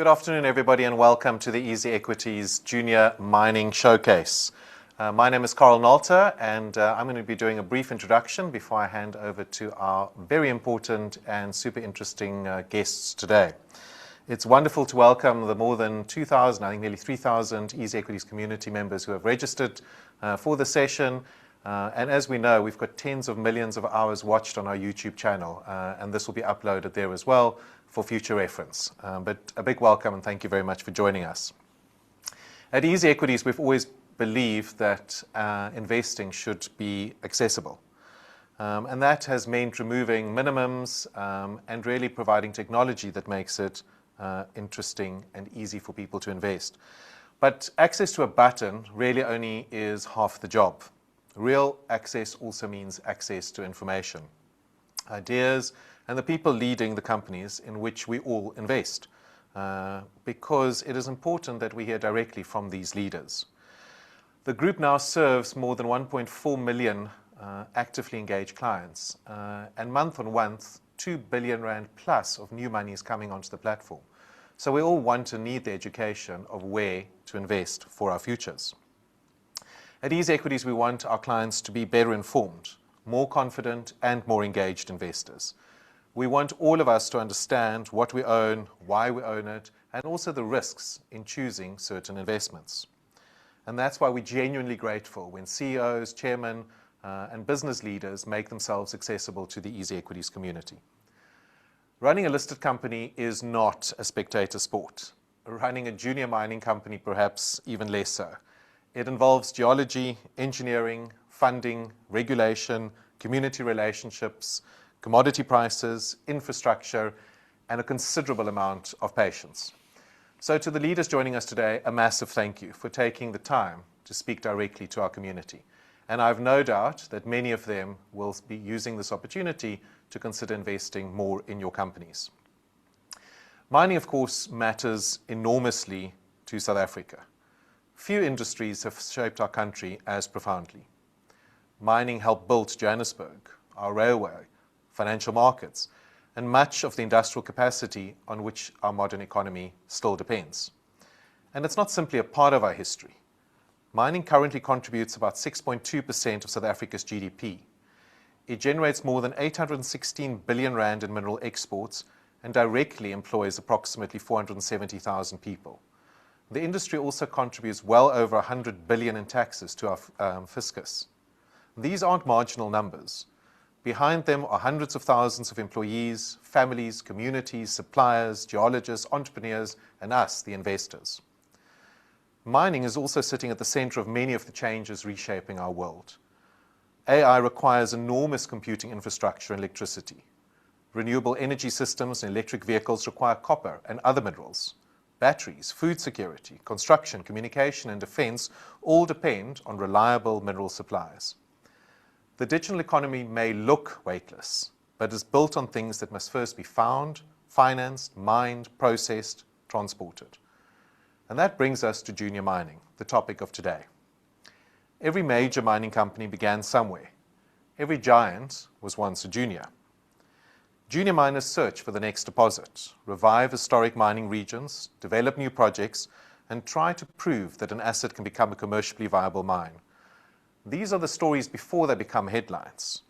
Good afternoon, everybody, and welcome to the EasyEquities Junior Mining Showcase. My name is Carl Nalter, and I'm going to be doing a brief introduction before I hand over to our very important and super interesting guests today. It's wonderful to welcome the more than 2,000, I think nearly 3,000 EasyEquities community members who have registered for the session. And as we know, we've got tens of millions of hours watched on our YouTube channel, and this will be uploaded there as well for future reference. But a big welcome and thank you very much for joining us. At EasyEquities, we've always believed that investing should be accessible. And that has meant removing minimums and really providing technology that makes it interesting and easy for people to invest. But access to a button really only is half the job. Real access also means access to information, ideas, and the people leading the companies in which we all invest, because it is important that we hear directly from these leaders. The group now serves more than 1.4 million actively engaged clients, and month on month, 2 billion rand plus of new money is coming onto the platform. So we all want and need the education of where to invest for our futures. At EasyEquities, we want our clients to be better informed, more confident, and more engaged investors. We want all of us to understand what we own, why we own it, and also the risks in choosing certain investments. And that's why we're genuinely grateful when CEOs, chairmen, and business leaders make themselves accessible to the EasyEquities community. Running a listed company is not a spectator sport. Running a junior mining company, perhaps even less so. It involves geology, engineering, funding, regulation, community relationships, commodity prices, infrastructure, and a considerable amount of patience. So to the leaders joining us today, a massive thank you for taking the time to speak directly to our community. And I have no doubt that many of them will be using this opportunity to consider investing more in your companies. Mining, of course, matters enormously to South Africa. Few industries have shaped our country as profoundly. Mining helped build Johannesburg, our railway, financial markets, and much of the industrial capacity on which our modern economy still depends. And it's not simply a part of our history. Mining currently contributes about 6.2% of South Africa's GDP. It generates more than 816 billion rand in mineral exports and directly employs approximately 470,000 people. The industry also contributes well over 100 billion in taxes to our fiscus. These aren't marginal numbers. Behind them are hundreds of thousands of employees, families, communities, suppliers, geologists, entrepreneurs, and us, the investors. Mining is also sitting at the center of many of the changes reshaping our world. AI requires enormous computing infrastructure and electricity. Renewable energy systems and electric vehicles require copper and other minerals. Batteries, food security, construction, communication, and defense all depend on reliable mineral supplies. The digital economy may look weightless, but is built on things that must first be found, financed, mined, processed, transported. And that brings us to junior mining, the topic of today. Every major mining company began somewhere. Every giant was once a junior. Junior miners search for the next deposit, revive historic mining regions, develop new projects, and try to prove that an asset can become a commercially viable mine. These are the stories before they become headlines.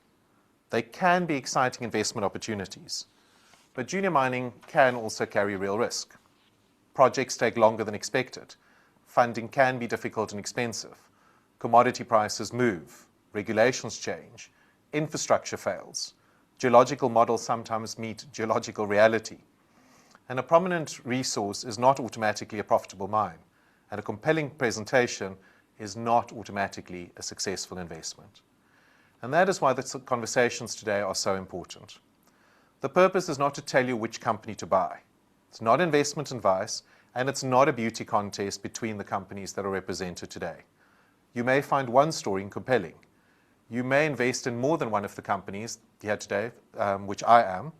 They can be exciting investment opportunities, but junior mining can also carry real risk. Projects take longer than expected. Funding can be difficult and expensive. Commodity prices move. Regulations change. Infrastructure fails. Geological models sometimes meet geological reality. And a prominent resource is not automatically a profitable mine, and a compelling presentation is not automatically a successful investment. And that is why the conversations today are so important. The purpose is not to tell you which company to buy. It's not investment advice, and it's not a beauty contest between the companies that are represented today. You may find one story compelling. You may invest in more than one of the companies here today, which I am,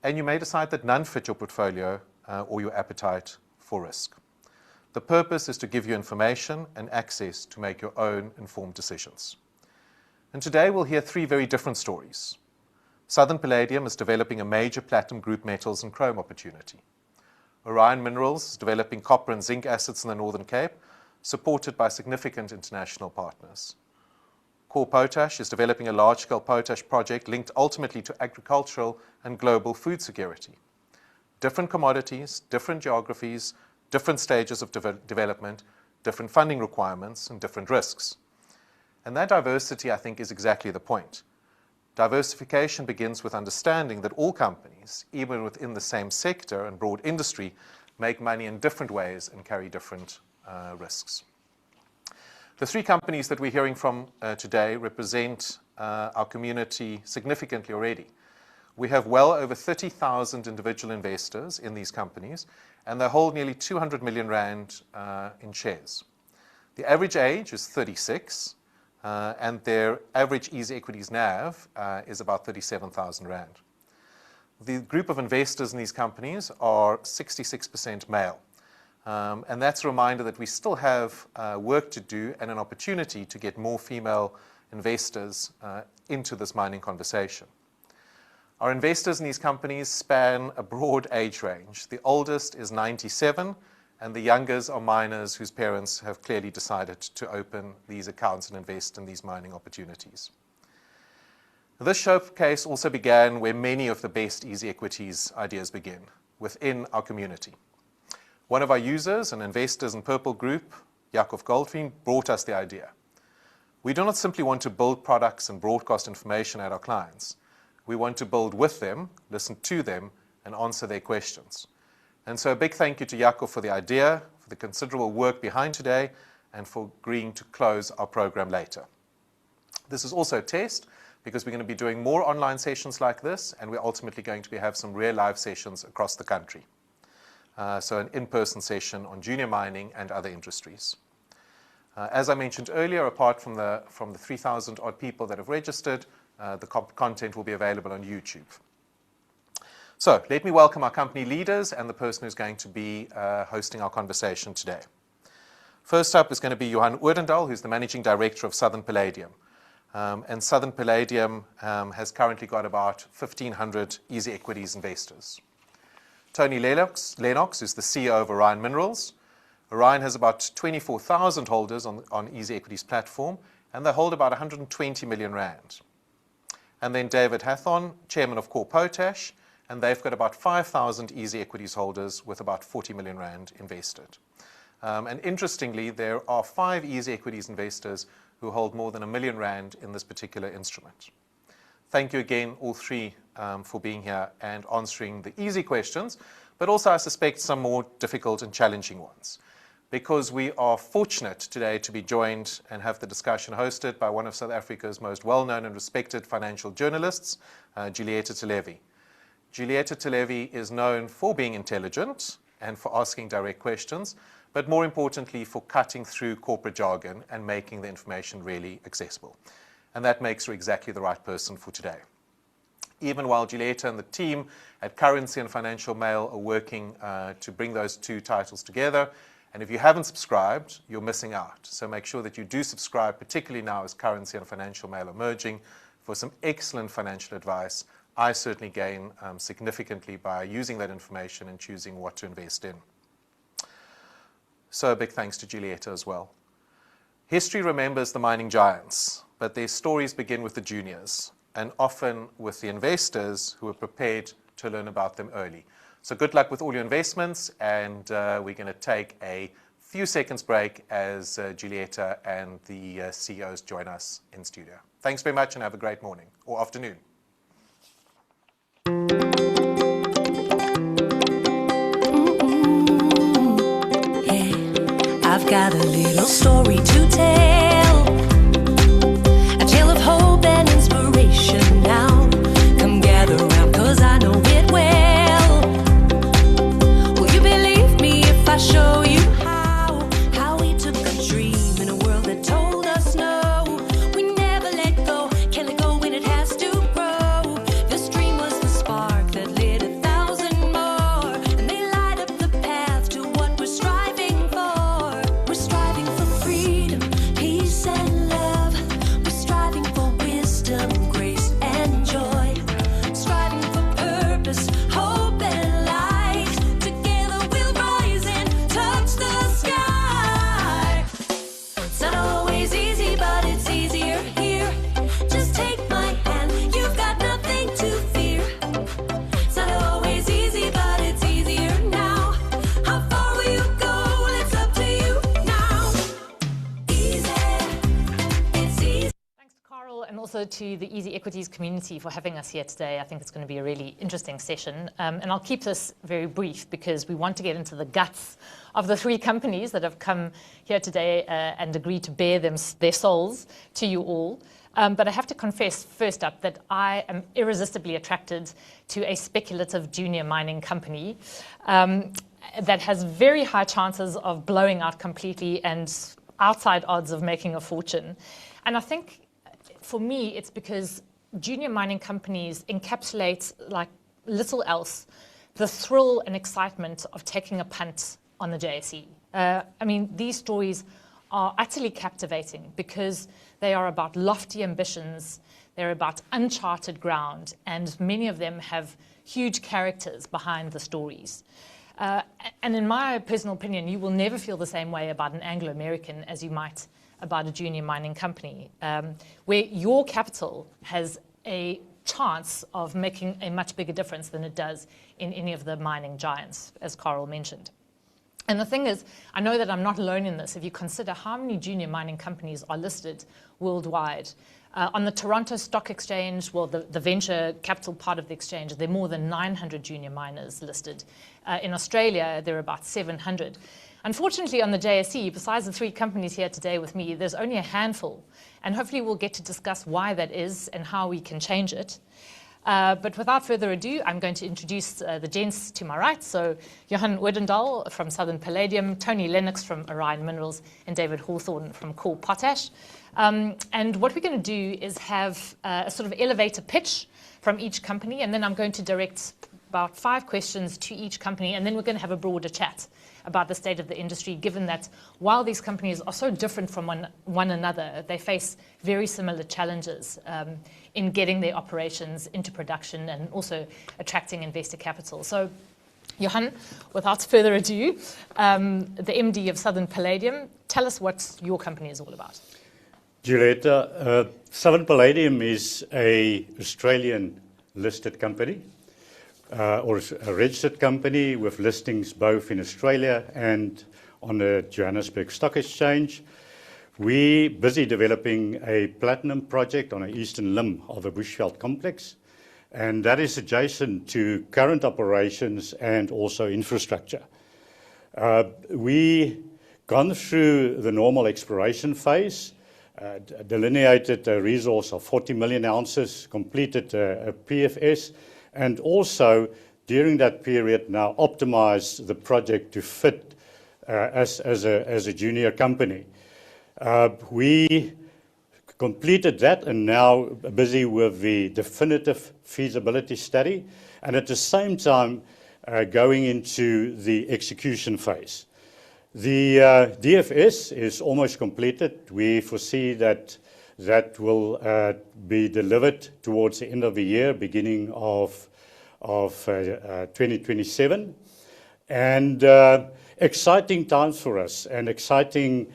and you may decide that none fit your portfolio or your appetite for risk. The purpose is to give you information and access to make your own informed decisions. And today we'll hear three very different stories. Southern Palladium is developing a major platinum group metals and chrome opportunity. Orion Minerals is developing copper and zinc assets in the Northern Cape, supported by significant international partners. Potash is developing a large-scale potash project linked ultimately to agricultural and global food security. Different commodities, different geographies, different stages of development, different funding requirements, and different risks. And that diversity, I think, is exactly the point. Diversification begins with understanding that all companies, even within the same sector and broad industry, make money in different ways and carry different risks. The three companies that we're hearing from today represent our community significantly already. We have well over 30,000 individual investors in these companies, and they hold nearly 200 million rand in shares. The average age is 36, and their average EasyEquities NAV is about 37,000 rand. The group of investors in these companies are 66% male. And that's a reminder that we still have work to do and an opportunity to get more female investors into this mining conversation. Our investors in these companies span a broad age range. The oldest is 97, and the youngest are miners whose parents have clearly decided to open these accounts and invest in these mining opportunities. This showcase also began where many of the best EasyEquities ideas begin, within our community. One of our users and investors in Purple Group, Yakov Goldfein, brought us the idea. We do not simply want to build products and broadcast information at our clients. We want to build with them, listen to them, and answer their questions. And so a big thank you to Yakov for the idea, for the considerable work behind today, and for agreeing to close our program later. This is also a test because we're going to be doing more online sessions like this, and we're ultimately going to have some real live sessions across the country. So an in-person session on junior mining and other industries. As I mentioned earlier, apart from the 3,000 odd people that have registered, the content will be available on YouTube. So let me welcome our company leaders and the person who's going to be hosting our conversation today. First up is going to be Johan Odendaal, who's the Managing Director of Southern Palladium. And Southern Palladium has currently got about 1,500 EasyEquities investors. Tony Lennox, who's the CEO of Orion Minerals. Orion has about 24,000 holders on EasyEquities platform, and they hold about 120 million rand. And then David Hathon, Chairman of Potash, and they've got about 5,000 EasyEquities holders with about 40 million rand invested. And interestingly, there are 5 EasyEquities investors who hold more than 1 million rand in this particular instrument. Thank you again, all three, for being here and answering the easy questions, but also I suspect some more difficult and challenging ones. Because we are fortunate today to be joined and have the discussion hosted by one of South Africa's most well-known and respected financial journalists, Julieta Televi. Julieta Televi is known for being intelligent and for asking direct questions, but more importantly for cutting through corporate jargon and making the information really accessible. And that makes her exactly the right person for today. Even while Julieta and the team at Currency and Financial Mail are working to bring those two titles together, and if you haven't subscribed, you're missing out. So make sure that you do subscribe, particularly now as Currency and Financial Mail are merging, for some excellent financial advice. I certainly gain significantly by using that information and choosing what to invest in. So a big thanks to Julieta as well. History remembers the mining giants, but their stories begin with the juniors, and often with the investors who are prepared to learn about them early. So good luck with all your investments, and we're going to take a few seconds break as Julieta and the CEOs join us in studio. Thanks very much and have a great morning or afternoon. I've got a little story to tell, a tale of hope and inspiration now. Come gather round, 'cause I know it well. Will you believe me if I show you how we took a dream in a world that told us no? We never let go, can't let go when it has to grow. This dream was the spark that lit 1,000 more, and they light up the path to what we're striving for. We're striving for freedom, peace, to the EasyEquities community for having us here today. I think it's going to be a really interesting session. And I'll keep this very brief because we want to get into the guts of the three companies that have come here today and agreed to bare their souls to you all. But I have to confess first up that I am irresistibly attracted to a speculative junior mining company that has very high chances of blowing out completely and outside odds of making a fortune. And I think for me, it's because junior mining companies encapsulate, like little else, the thrill and excitement of taking a punt on the JSE. I mean, these stories are utterly captivating because they are about lofty ambitions, they're about uncharted ground, and many of them have huge characters behind the stories. And in my personal opinion, you will never feel the same way about an Anglo-American as you might about a junior mining company, where your capital has a chance of making a much bigger difference than it does in any of the mining giants, as Carl mentioned. And the thing is, I know that I'm not alone in this. If you consider how many junior mining companies are listed worldwide, on the Toronto Stock Exchange, well, the venture capital part of the exchange, there are more than 900 junior miners listed. In Australia, there are about 700. Unfortunately, on the JSE, besides the three companies here today with me, there's only a handful. And hopefully we'll get to discuss why that is and how we can change it. But without further ado, I'm going to introduce the gents to my right. So Johan Oedendaal from Southern Palladium, Tony Lennox from Orion Minerals, and David Hawthorne from Potash. And what we're going to do is have a sort of elevator pitch from each company, and then I'm going to direct about 5 questions to each company, and then we're going to have a broader chat about the state of the industry, given that while these companies are so different from one another, they face very similar challenges in getting their operations into production and also attracting investor capital. So, Johan, without further ado, the MD of Southern Palladium, tell us what your company is all about. Julieta, Southern Palladium is an Australian listed company. Or a registered company with listings both in Australia and on the Johannesburg Stock Exchange. We're busy developing a platinum project on an eastern limb of the Bushveld complex, and that is adjacent to current operations and also infrastructure. We've gone through the normal exploration phase, delineated a resource of 40 million ounces, completed a PFS, and also, during that period, now optimize the project to fit as a junior company. We completed that and now busy with the definitive feasibility study, and at the same time going into the execution phase. The DFS is almost completed. We foresee that will be delivered towards the end of the year, beginning of 2027. And exciting times for us and exciting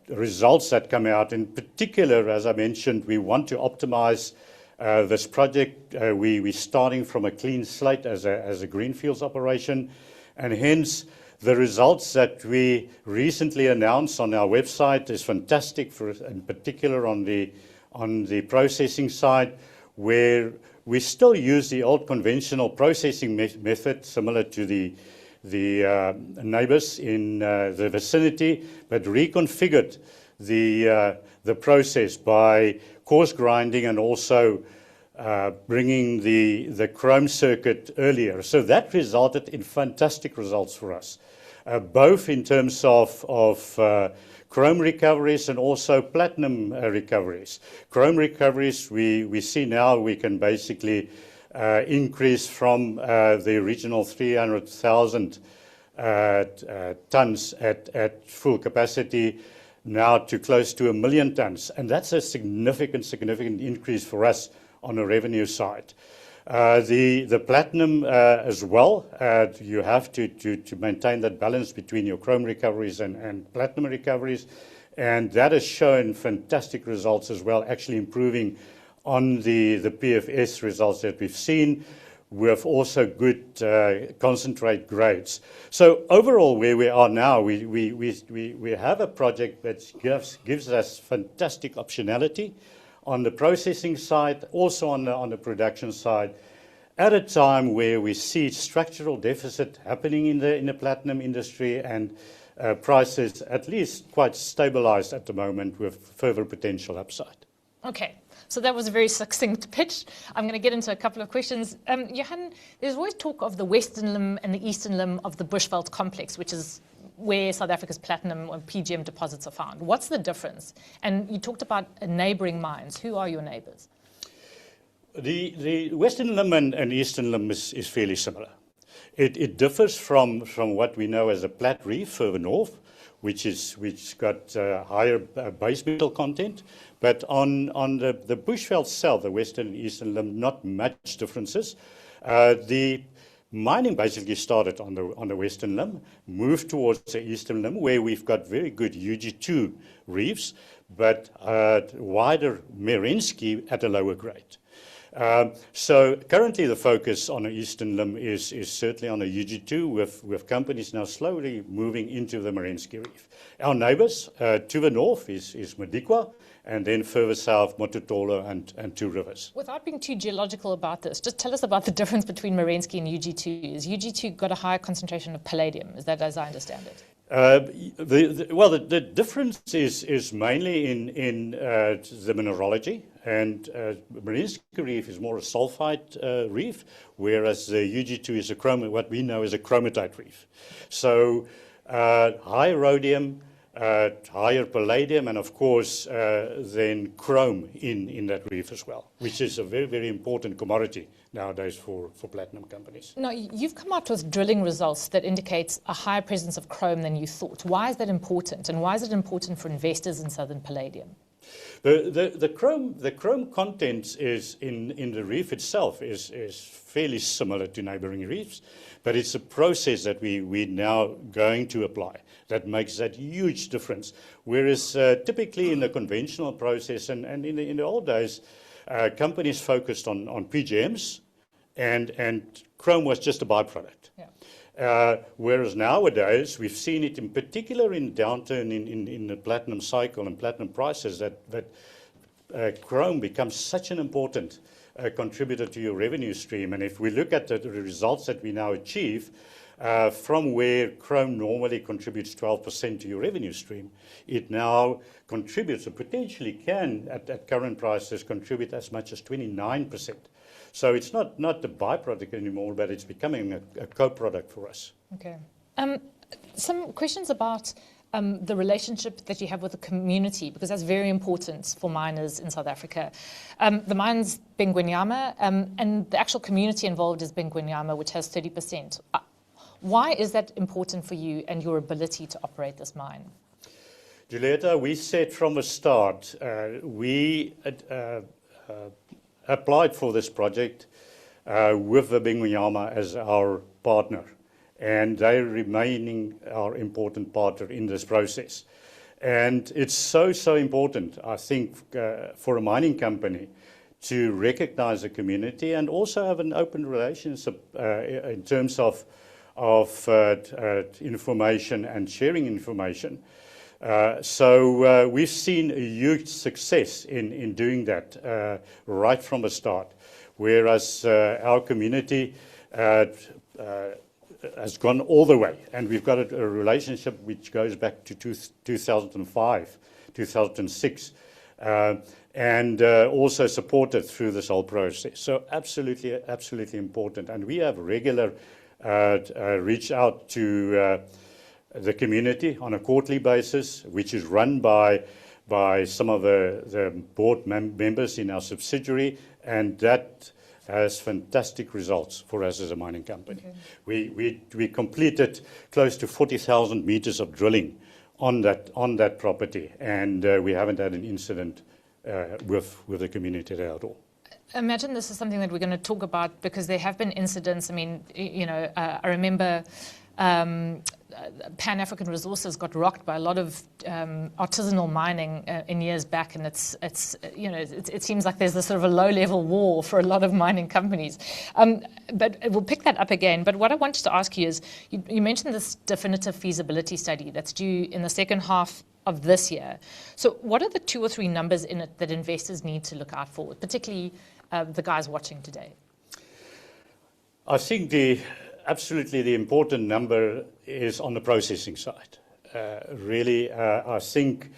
results that come out. In particular, as I mentioned, we want to optimize this project. We're starting from a clean slate as a greenfields operation, and hence the results that we recently announced on our website is fantastic, in particular on the processing side, where we still use the old conventional processing method, similar to the neighbors in the vicinity, but reconfigured the process by coarse grinding and also bringing the chrome circuit earlier. So that resulted in fantastic results for us, both in terms of chrome recoveries and also platinum recoveries. Chrome recoveries, we see now we can basically increase from the original 300,000 tons at full capacity now to close to 1 million tons. And that's a significant increase for us on the revenue side. The platinum as well, you have to maintain that balance between your chrome recoveries and platinum recoveries, and that has shown fantastic results as well, actually improving on the PFS results that we've seen, with also good concentrate grades. So overall, where we are now, we have a project that gives us fantastic optionality on the processing side, also on the production side, at a time where we see structural deficit happening in the platinum industry and prices at least quite stabilized at the moment with further potential upside. Okay, so that was a very succinct pitch. I'm going to get into a couple of questions. Johan, there's always talk of the western limb and the eastern limb of the Bushveld complex, which is where South Africa's platinum or PGM deposits are found. What's the difference? And you talked about neighbouring mines. Who are your neighbours? The western limb and eastern limb is fairly similar. It differs from what we know as a Plat Reef further north, which got higher base metal content. But on the Bushveld South, the western and eastern limb, not much differences. The mining basically started on the western limb, moved towards the eastern limb, where we've got very good UG2 reefs, but wider Merensky at a lower grade. So currently the focus on the eastern limb is certainly on the UG2, with companies now slowly moving into the Merensky reef. Our neighbours to the north is Modikwa, and then further south, Mototolo and Two Rivers. Without being too geological about this, just tell us about the difference between Merensky and UG2. Is UG2 got a higher concentration of palladium? Is that as I understand it? The difference is mainly in the mineralogy, and Merensky reef is more a sulfide reef, whereas the UG2 is what we know as a chromatite reef. So higher rhodium, higher palladium, and of course then chrome in that reef as well, which is a very, very important commodity nowadays for platinum companies. Now, you've come out with drilling results that indicates a higher presence of chrome than you thought. Why is that important, and why is it important for investors in Southern Palladium? The chrome content is in the reef itself is fairly similar to neighbouring reefs, but it's a process that we're now going to apply that makes that huge difference. Whereas typically in the conventional process and in the old days, companies focused on PGMs, and chrome was just a byproduct. Yeah. Whereas nowadays, we've seen it in particular in downturn in the platinum cycle and platinum prices that chrome becomes such an important contributor to your revenue stream. And if we look at the results that we now achieve, from where chrome normally contributes 12% to your revenue stream, it now contributes, or potentially can, at current prices, contribute as much as 29%. So it's not the byproduct anymore, but it's becoming a co-product for us. Okay. Some questions about the relationship that you have with the community, because that's very important for miners in South Africa. The mine's Bengwenyama, and the actual community involved is Bengwenyama, which has 30%. Why is that important for you and your ability to operate this mine? Julieta, we said from the start, we applied for this project with the Bengwenyama as our partner, and they're remaining our important partner in this process. And it's so important, I think, for a mining company to recognize the community and also have an open relationship in terms of information and sharing information. So we've seen a huge success in doing that right from the start, whereas our community has gone all the way, and we've got a relationship which goes back to 2005, 2006, and also supported through this whole process. So absolutely important, and we have regular reach out to the community on a quarterly basis, which is run by some of the board members in our subsidiary, and that has fantastic results for us as a mining company. Okay. We completed close to 40,000 meters of drilling on that property, and we haven't had an incident with the community there at all. I imagine this is something that we're going to talk about because there have been incidents. I mean, I remember Pan-African Resources got rocked by a lot of artisanal mining in years back, and it seems like there's this sort of a low-level war for a lot of mining companies. But we'll pick that up again. But what I wanted to ask you is, you mentioned this definitive feasibility study that's due in the second half of this year. So what are the 2 or 3 numbers in it that investors need to look out for, particularly the guys watching today? I think absolutely the important number is on the processing side. Really, I think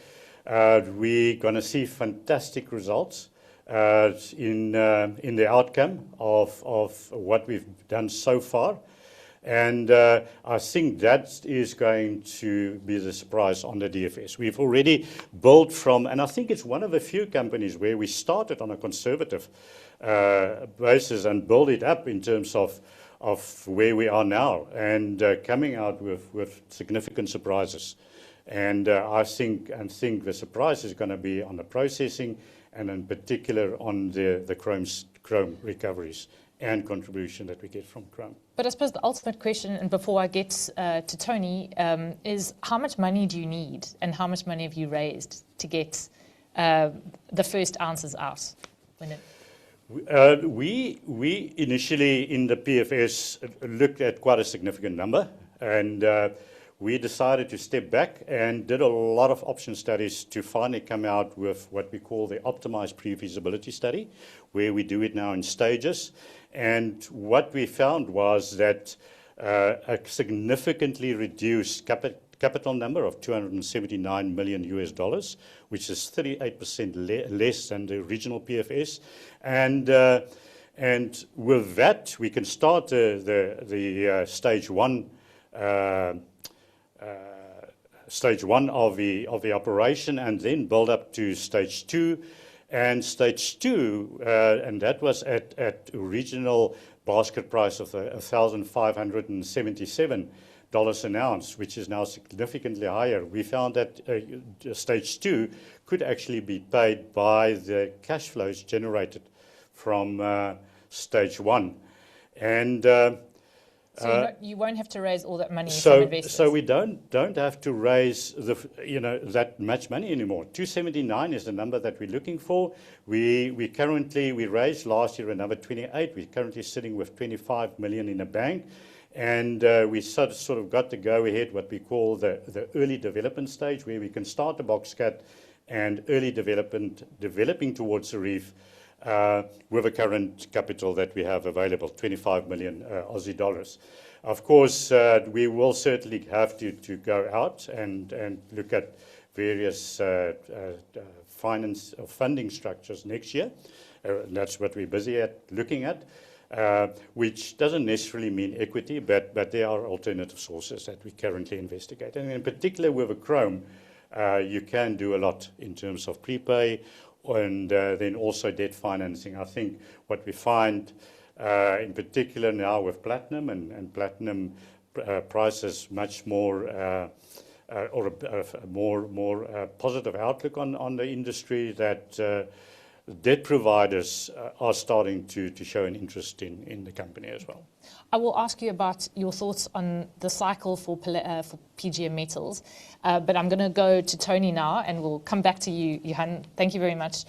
we're going to see fantastic results in the outcome of what we've done so far. And I think that is going to be the surprise on the DFS. We've already built from, and I think it's one of the few companies where we started on a conservative basis and build it up in terms of where we are now, and coming out with significant surprises. And I think the surprise is going to be on the processing, and in particular on the chrome recoveries and contribution that we get from chrome. But I suppose the ultimate question, and before I get to Tony, is how much money do you need, and how much money have you raised to get the first ounces out? We initially in the PFS looked at quite a significant number, and we decided to step back and did a lot of option studies to finally come out with what we call the optimized pre-feasibility study, where we do it now in stages. And what we found was that a significantly reduced capital number of $279 million US, which is 38% less than the original PFS. And with that, we can start the stage one of the operation, and then build up to stage 2. And stage 2, and that was at original basket price of $1,577 an ounce, which is now significantly higher. We found that stage 2 could actually be paid by the cash flows generated from stage 1. And so you won't have to raise all that money from investors. So we don't have to raise that much money anymore. 279 is the number that we're looking for. We raised last year another 28. We're currently sitting with 25 million in the bank, and we sort of got to go ahead what we call the early development stage, where we can start the box cut and early developing towards the reef. With the current capital that we have available, 25 million Aussie dollars. Of course, we will certainly have to go out and look at various finance or funding structures next year. That's what we're busy looking at, which doesn't necessarily mean equity, but there are alternative sources that we currently investigate. And in particular with the chrome, you can do a lot in terms of prepay, and then also debt financing. I think what we find in particular now with platinum and platinum prices much more or a more positive outlook on the industry, that debt providers are starting to show an interest in the company as well. I will ask you about your thoughts on the cycle for PGM metals, but I'm going to go to Tony now, and we'll come back to you, Johan. Thank you very much.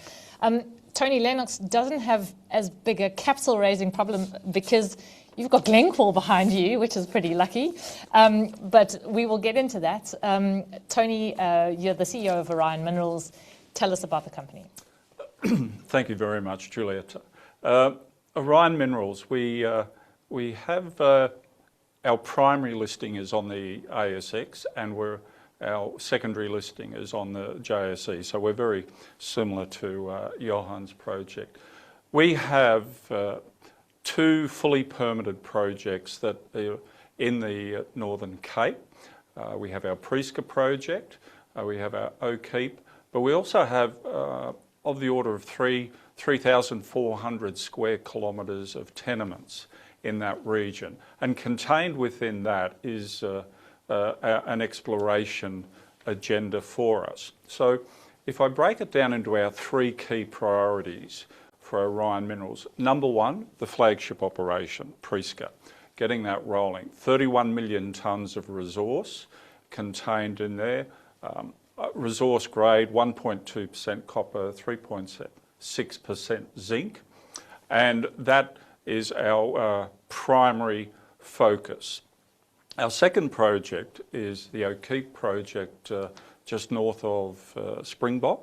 Tony, Lennox doesn't have as big a capital raising problem because you've got Glencore behind you, which is pretty lucky, but we will get into that. Tony, you're the CEO of Orion Minerals. Tell us about the company. Thank you very much, Juliet. Orion Minerals, we have our primary listing is on the ASX, and our secondary listing is on the JSE. So we're very similar to Johan's project. We have 2 fully permitted projects that are in the Northern Cape. We have our Prieska project, we have our O'Keepe, but we also have of the order of 3,400 square kilometres of tenements in that region. And contained within that is an exploration agenda for us. So if I break it down into our 3 key priorities for Orion Minerals, number 1, the flagship operation, Prieska, getting that rolling. 31 million tonnes of resource contained in there. Resource grade 1.2% copper, 3.6% zinc, and that is our primary focus. Our second project is the O'Keepe project just north of Springbok.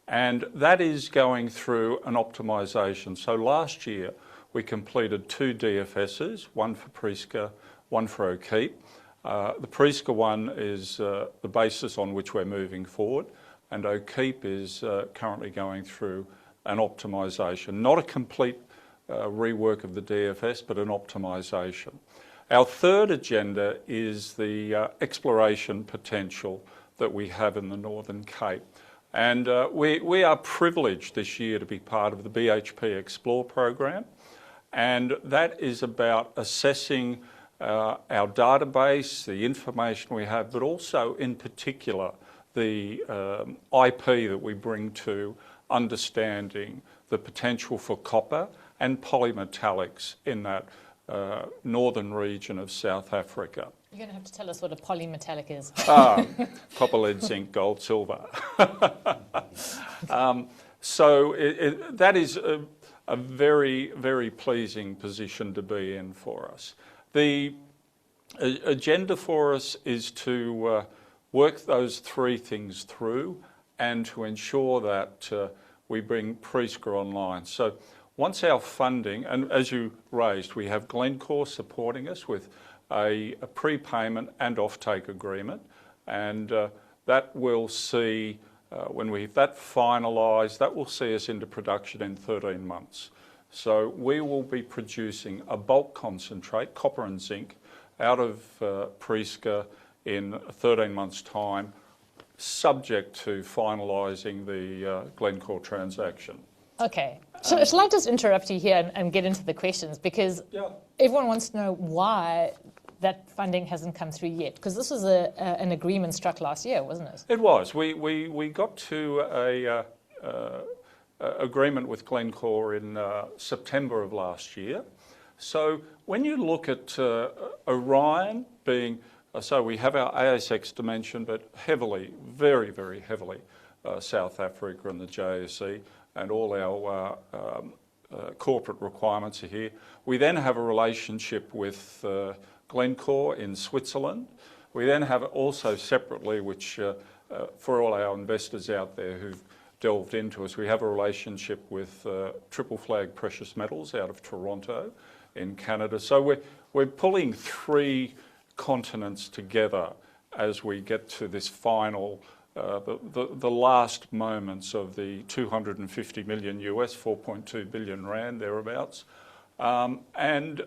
And that is going through an optimisation. So last year we completed 2 DFSs, one for Prieska, one for O'Keep. The Prieska one is the basis on which we're moving forward, and O'Keep is currently going through an optimisation. Not a complete rework of the DFS, but an optimisation. Our third agenda is the exploration potential that we have in the Northern Cape. And we are privileged this year to be part of the BHP Explore program, and that is about assessing our database, the information we have, but also in particular the IP that we bring to understanding the potential for copper and polymetallics in that northern region of South Africa. You're going to have to tell us what a polymetallic is. Copper, lead, zinc, gold, silver. So that is a very, very pleasing position to be in for us. The agenda for us is to work those 3 things through and to ensure that we bring Prieska online. So once our funding, and as you raised, we have Glencore supporting us with a prepayment and offtake agreement, and that will see, when we have that finalised, that will see us into production in 13 months. So we will be producing a bulk concentrate, copper and zinc, out of Prieska in 13 months' time, subject to finalising the Glencore transaction. Okay. So shall I just interrupt you here and get into the questions? Because everyone wants to know why that funding hasn't come through yet. Because this was an agreement struck last year, wasn't it? It was. We got to a agreement with Glencore in September of last year. So when you look at Orion being, so we have our ASX dimension, but heavily, very, very heavily, South Africa and the JSE, and all our corporate requirements are here. We then have a relationship with Glencore in Switzerland. We then have also separately, which for all our investors out there who've delved into us, we have a relationship with Triple Flag Precious Metals out of Toronto in Canada. So we're pulling 3 continents together as we get to this final, the last moments of the 250 million US, 4.2 billion rand, thereabouts. And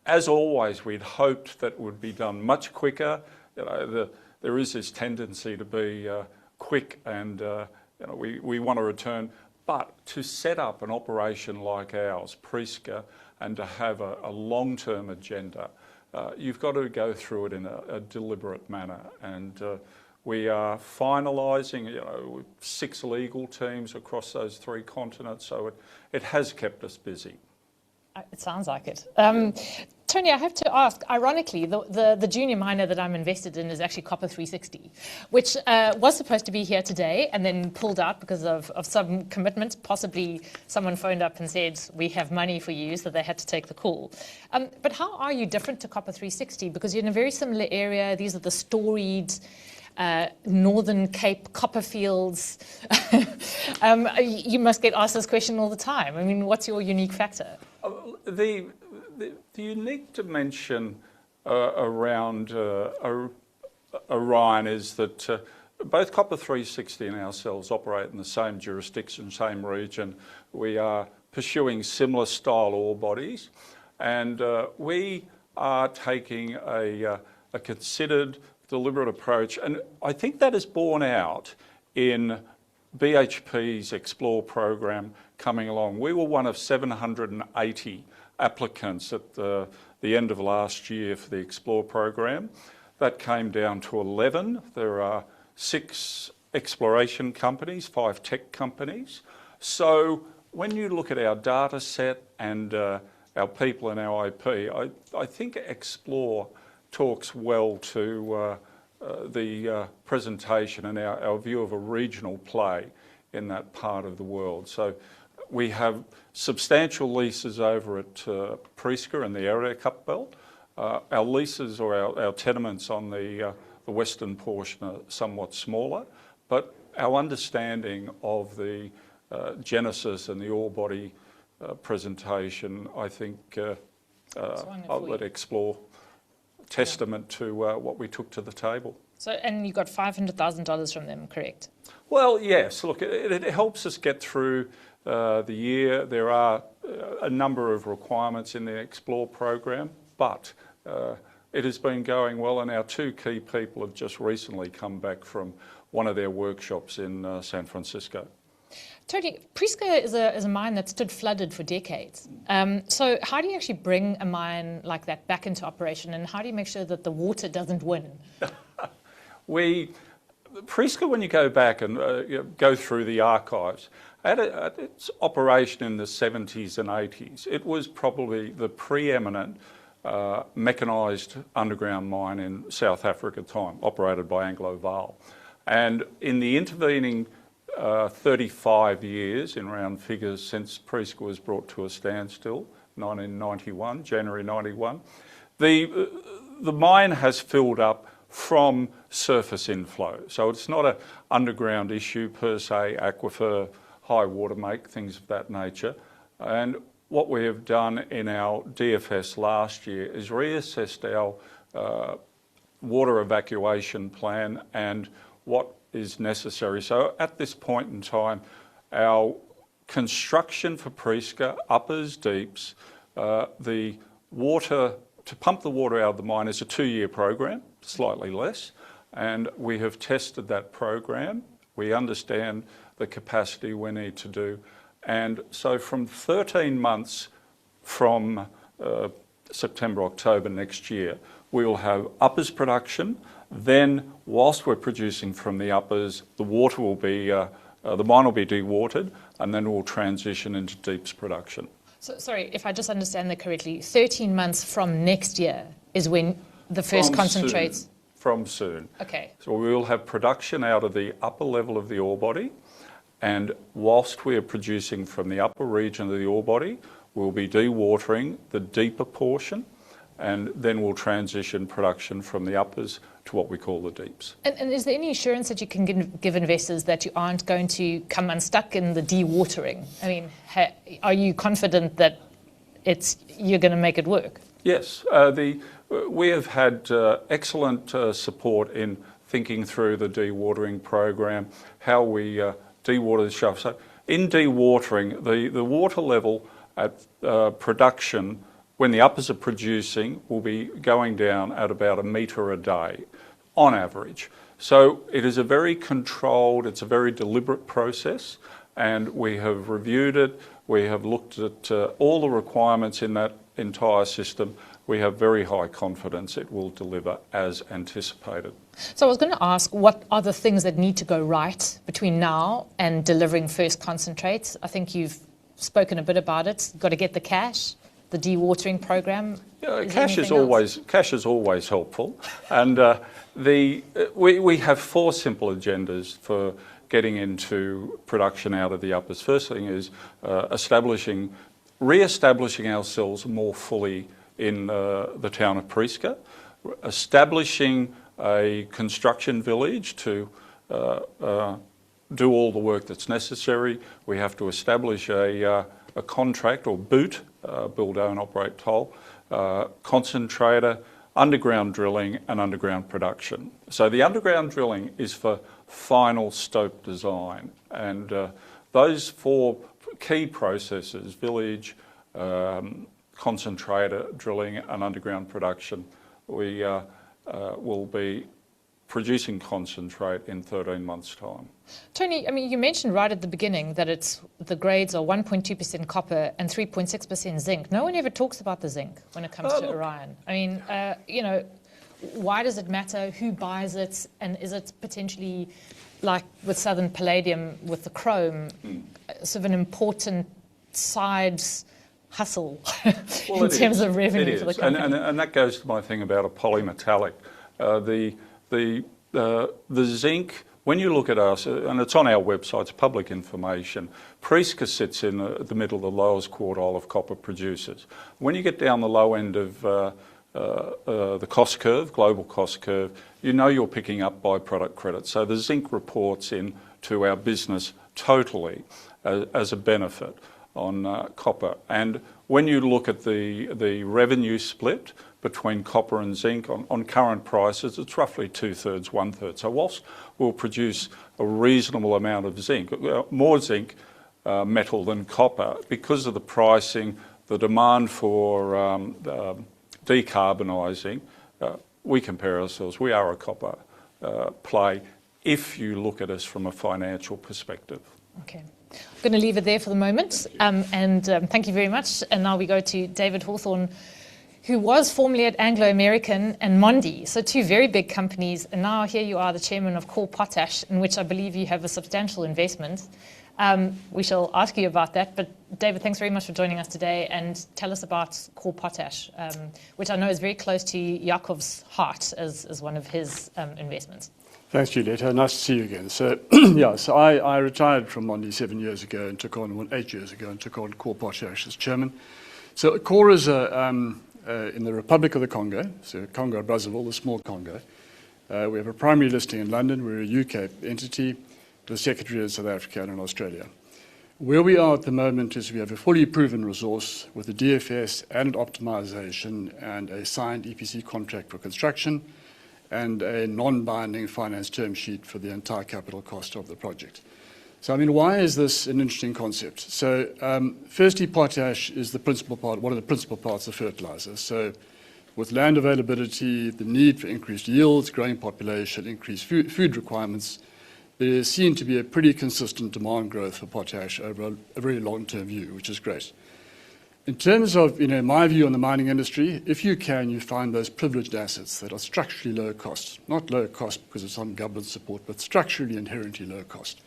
as always, we'd hoped that would be done much quicker. You know, there is this tendency to be quick, and you know, we want to return. But to set up an operation like ours, Prieska, and to have a long-term agenda, you've got to go through it in a deliberate manner. And we are finalising, you know, 6 legal teams across those 3 continents, so it has kept us busy. It sounds like it. Tony, I have to ask, ironically, the junior miner that I'm invested in is actually Copper 360, which was supposed to be here today and then pulled out because of some commitments. Possibly someone phoned up and said, we have money for you, so they had to take the call. But how are you different to Copper 360? Because you're in a very similar area. These are the storied Northern Cape copper fields. You must get asked this question all the time. I mean, what's your unique factor? The unique dimension around Orion is that both Copper 360 and ourselves operate in the same jurisdiction, same region. We are pursuing similar style ore bodies, and we are taking a considered, deliberate approach. And I think that is borne out in BHP's Explore program coming along. We were one of 780 applicants at the end of last year for the Explore program. That came down to 11. There are 6 exploration companies, 5 tech companies. So when you look at our data set and our people and our IP, I think Explore talks well to the presentation and our view of a regional play in that part of the world. So we have substantial leases over at Prieska and the Area Cup Belt. Our leases or our tenements on the the western portion are somewhat smaller, but our understanding of the genesis and the ore body presentation, I think I'll let explore testament to what we took to the table. So, and you got $500,000 from them, correct? Well, yes. Look, it helps us get through the year. There are a number of requirements in the Explore program, but it has been going well, and our two key people have just recently come back from one of their workshops in San Francisco. Tony, Prieska is a mine that stood flooded for decades. So how do you actually bring a mine like that back into operation, and how do you make sure that the water doesn't win? Prieska, when you go back and go through the archives, at its operation in the 70s and 80s, it was probably the preeminent mechanised underground mine in South Africa at the time, operated by Anglo-Val. And in the intervening 35 years, in round figures, since Prieska was brought to a standstill, 1991, January 91, the mine has filled up from surface inflow. So it's not an underground issue per se, aquifer, high water make, things of that nature. And what we have done in our DFS last year is reassessed our water evacuation plan and what is necessary. So at this point in time, our construction for Prieska, uppers, deeps, the water, to pump the water out of the mine is a 2-year program, slightly less, and we have tested that program. We understand the capacity we need to do. And so from 13 months from September, October next year, we will have uppers production. Then, whilst we're producing from the uppers, the water will be, the mine will be dewatered, and then we'll transition into deeps production. So, sorry, if I just understand that correctly, 13 months from next year is when the first concentrates? From soon. Okay. So we will have production out of the upper level of the ore body, and whilst we are producing from the upper region of the ore body, we'll be dewatering the deeper portion, and then we'll transition production from the uppers to what we call the deeps. And is there any assurance that you can give investors that you aren't going to come unstuck in the dewatering? I mean, are you confident that you're going to make it work? Yes. We have had excellent support in thinking through the dewatering program, how we dewater the shaft. So in dewatering, the water level at production, when the uppers are producing, will be going down at about 1 metre a day on average. So it is a very controlled, it's a very deliberate process, and we have reviewed it. We have looked at all the requirements in that entire system. We have very high confidence it will deliver as anticipated. So I was going to ask, what are the things that need to go right between now and delivering first concentrates? I think you've spoken a bit about it. Got to get the cash, the dewatering program. Cash is always helpful, and we have 4 simple agendas for getting into production out of the uppers. First thing is re-establishing ourselves more fully in the town of Prieska, establishing a construction village to do all the work that's necessary. We have to establish a contract or boot, build, own, operate, toll, concentrator, underground drilling and underground production. So the underground drilling is for final stope design, and those 4 key processes, village, concentrator, drilling and underground production, we will be producing concentrate in 13 months' time. Tony, I mean, you mentioned right at the beginning that the grades are 1.2% copper and 3.6% zinc. No one ever talks about the zinc when it comes to Orion. I mean, why does it matter? Who buys it? And is it potentially, like with Southern Palladium with the chrome, sort of an important side hustle in terms of revenue for the company? And that goes to my thing about a polymetallic. The zinc, when you look at us, and it's on our website, it's public information, Prieska sits in the middle of the lowest quartile of copper producers. When you get down the low end of the cost curve, global cost curve, you know you're picking up byproduct credits. So the zinc reports into our business totally as a benefit on copper. And when you look at the revenue split between copper and zinc on current prices, it's roughly 2/3, 1/3. So whilst we'll produce a reasonable amount of zinc, more zinc metal than copper, because of the pricing, the demand for decarbonising, we compare ourselves, we are a copper play if you look at us from a financial perspective. Okay. I'm going to leave it there for the moment. Thank you very much. And now we go to David Hawthorne, who was formerly at Anglo American and Mondi, so two very big companies. And now here you are, the chairman of Core Potash, in which I believe you have a substantial investment. We shall ask you about that. But David, thanks very much for joining us today, and tell us about Core Potash, which I know is very close to Yakov's heart as one of his investments. Thanks, Julieta. Nice to see you again. So, I retired from Mondi 7 years ago and took on 8 years ago and took on Core Potash as chairman. So, Core is in the Republic of the Congo, so Congo Brazzaville, the small Congo. We have a primary listing in London. We're a UK entity, the secretary in South Africa and in Australia. Where we are at the moment is we have a fully proven resource with a DFS and optimization and a signed EPC contract for construction, and a non-binding finance term sheet for the entire capital cost of the project. So, I mean, why is this an interesting concept? So, firstly, potash is the principal part, one of the principal parts of fertilizer. So, with land availability, the need for increased yields, growing population, increased food requirements, there seems to be a pretty consistent demand growth for potash over a very long-term view, which is great. In terms of, my view on the mining industry, if you find those privileged assets that are structurally low cost, not low cost because of some government support, but structurally inherently low cost.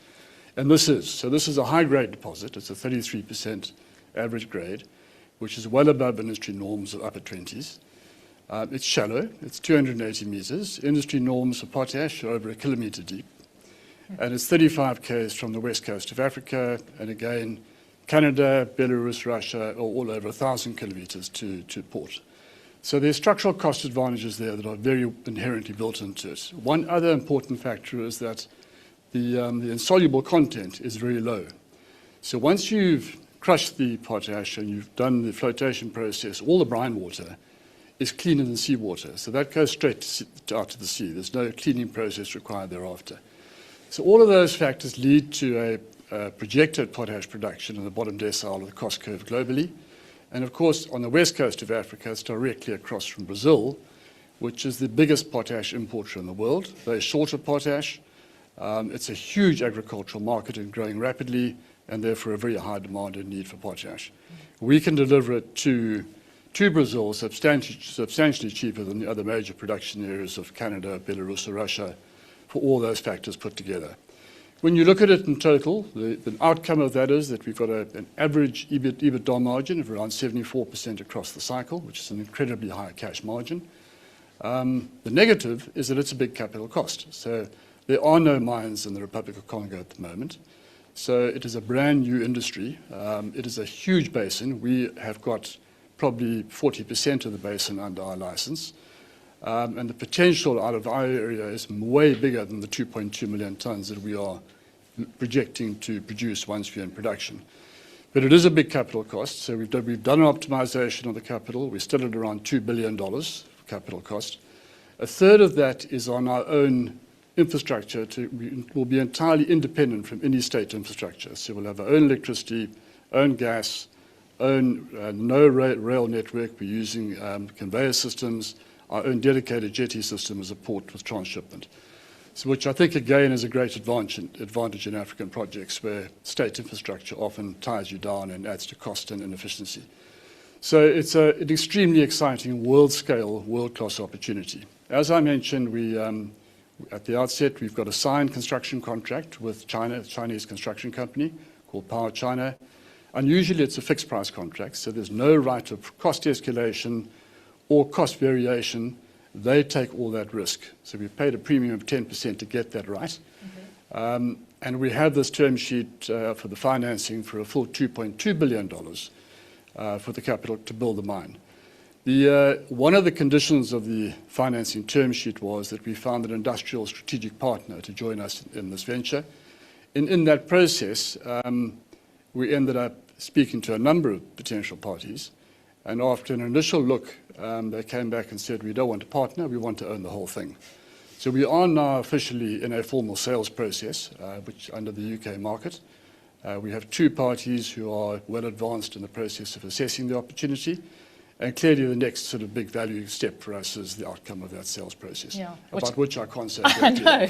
And this is a high-grade deposit. It's a 33% average grade, which is well above industry norms of upper 20s. It's shallow. It's 280 meters. Industry norms for potash are over 1 kilometer deep. And it's 35 km from the west coast of Africa, and again, Canada, Belarus, Russia are all over 1,000 kilometers to port. So there's structural cost advantages there that are very inherently built into it. One other important factor is that the insoluble content is very low. So once you've crushed the potash and you've done the flotation process, all the brine water is cleaner than seawater. So that goes straight out to the sea. There's no cleaning process required thereafter. So all of those factors lead to a projected potash production in the bottom decile of the cost curve globally. And of course, on the west coast of Africa, it's directly across from Brazil, which is the biggest potash importer in the world. They short of potash. It's a huge agricultural market and growing rapidly, and therefore a very high demand and need for potash. We can deliver it to Brazil substantially cheaper than the other major production areas of Canada, Belarus, or Russia, for all those factors put together. When you look at it in total, the outcome of that is that we've got an average EBITDA margin of around 74% across the cycle, which is an incredibly high cash margin. The negative is that it's a big capital cost. So there are no mines in the Republic of Congo at the moment. So it is a brand new industry. It is a huge basin. We have got probably 40% of the basin under our license. And the potential out of our area is way bigger than the 2.2 million tonnes that we are projecting to produce once we're in production. But it is a big capital cost, so we've done an optimization of the capital. We're still at around $2 billion for capital cost. A third of that is on our own infrastructure. We'll be entirely independent from any state infrastructure. So we'll have our own electricity, own gas, own no rail network. We're using conveyor systems, our own dedicated jetty system as a port with transshipment. So which I think, again, is a great advantage in African projects where state infrastructure often ties you down and adds to cost and inefficiency. So it's an extremely exciting world-scale, world-class opportunity. As I mentioned, at the outset, we've got a signed construction contract with China, a Chinese construction company called Power China. Unusually, it's a fixed-price contract, so there's no right of cost escalation or cost variation. They take all that risk. So we paid a premium of 10% to get that right. Okay. And we have this term sheet for the financing for a full $2.2 billion for the capital to build the mine. One of the conditions of the financing term sheet was that we found an industrial strategic partner to join us in this venture. In that process, we ended up speaking to a number of potential parties, and after an initial look, they came back and said, we don't want a partner, we want to own the whole thing. So we are now officially in a formal sales process, which under the UK market. We have two parties who are well advanced in the process of assessing the opportunity. And clearly the next sort of big value step for us is the outcome of that sales process, about which I can't say. I know.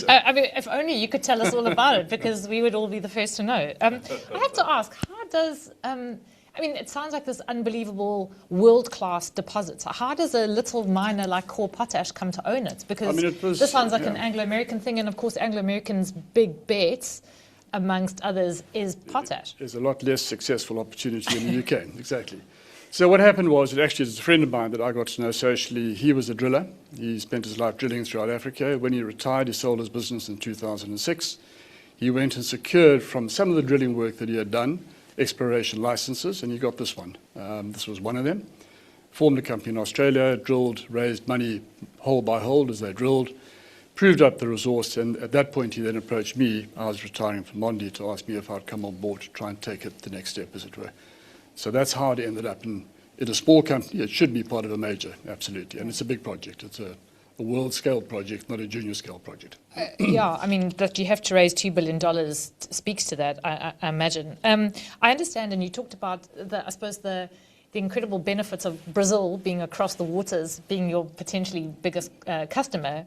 I mean, if only you could tell us all about it, because we would all be the first to know. I have to ask, how does... I mean, it sounds like this unbelievable world-class deposit. So how does a little miner like Core Potash come to own it? Because this sounds like an Anglo-American thing, and of course Anglo-Americans' big bets, amongst others, is potash. There's a lot less successful opportunity in the UK, exactly. So what happened was, it actually is a friend of mine that I got to know socially. He was a driller. He spent his life drilling throughout Africa. When he retired, he sold his business in 2006. He went and secured from some of the drilling work that he had done exploration licenses, and he got this one. This was one of them. Formed a company in Australia, drilled, raised money hole by hole as they drilled, proved up the resource, and at that point he then approached me. I was retiring from Mondi, to ask me if I'd come on board to try and take it the next step, as it were. So that's how it ended up in a small company. It should be part of a major, absolutely, and it's a big project. It's a world-scale project, not a junior-scale project. Yeah, I mean, that you have to raise $2 billion speaks to that, I imagine. I understand, and you talked about, I suppose, the incredible benefits of Brazil being across the waters, being your potentially biggest customer.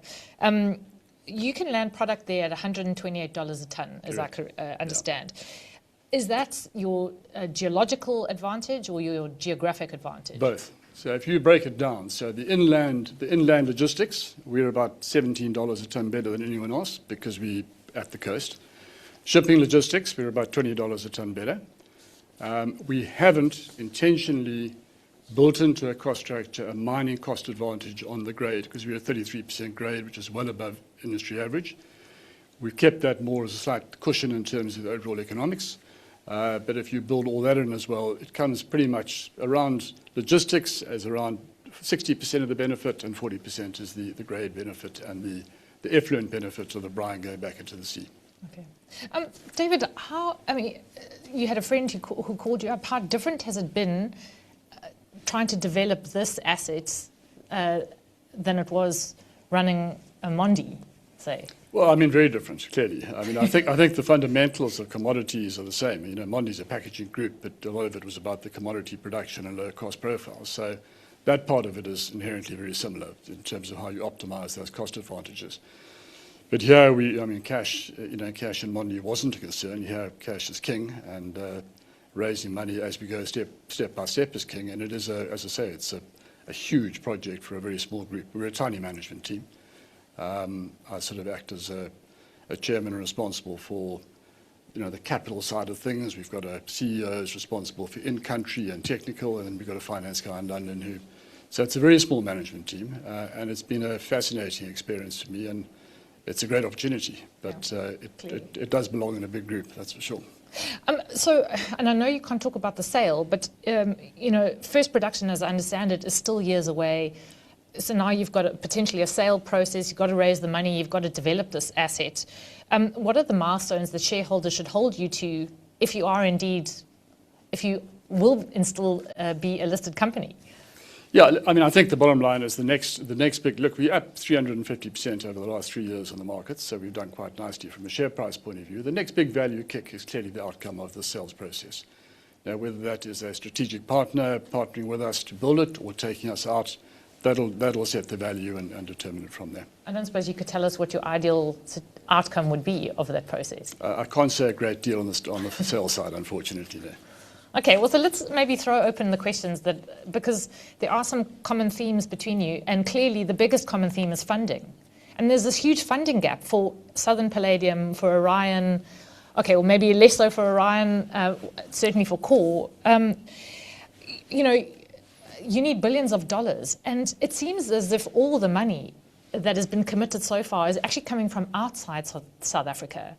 You can land product there at $128 a tonne, as I understand. Yeah. Is that your geological advantage or your geographic advantage? Both. So if you break it down, so the inland logistics, we're about $17 a tonne better than anyone else because we're at the coast. Shipping logistics, we're about $20 a tonne better. We haven't intentionally built into a cost structure a mining cost advantage on the grade, because we're at 33% grade, which is well above industry average. We've kept that more as a slight cushion in terms of the overall economics. But if you build all that in as well, it comes pretty much around logistics as around 60% of the benefit, and 40% is the grade benefit and the effluent benefits of the brine going back into the sea. Okay. David, you had a friend who called you up. How different has it been trying to develop this asset than it was running a Mondi, say? Well, I mean, very different, clearly. I mean, I think the fundamentals of commodities are the same. You know, Mondi's a packaging group, but a lot of it was about the commodity production and low cost profiles. So that part of it is inherently very similar in terms of how you optimize those cost advantages. But here cash in Mondi wasn't a concern. Here, cash is king, and raising money as we go step by step is king. And it is, as I say, it's a huge project for a very small group. We're a tiny management team. I sort of act as a chairman responsible for, the capital side of things. We've got a CEO who's responsible for in-country and technical, and then we've got a finance guy in London so it's a very small management team, and it's been a fascinating experience for me, and it's a great opportunity, but it does belong in a big group, that's for sure. And I know you can't talk about the sale, but, first production, as I understand it, is still years away. So now you've got potentially a sale process, you've got to raise the money, you've got to develop this asset. What are the milestones that shareholders should hold you to if you will still be a listed company? Yeah, I mean, I think the bottom line is the next big look. We're up 350% over the last 3 years on the market, so we've done quite nicely from a share price point of view. The next big value kick is clearly the outcome of the sales process. Now, whether that is a strategic partner partnering with us to build it or taking us out, that'll set the value and determine it from there. I don't suppose you could tell us what your ideal outcome would be of that process? I can't say a great deal on the sales side, unfortunately, there. Okay, well, so let's maybe throw open the questions because there are some common themes between you, and clearly the biggest common theme is funding. And there's this huge funding gap for Southern Palladium, for Orion, okay, well, maybe less so for Orion, certainly for Core. You need billions of dollars, and it seems as if all the money that has been committed so far is actually coming from outside South Africa.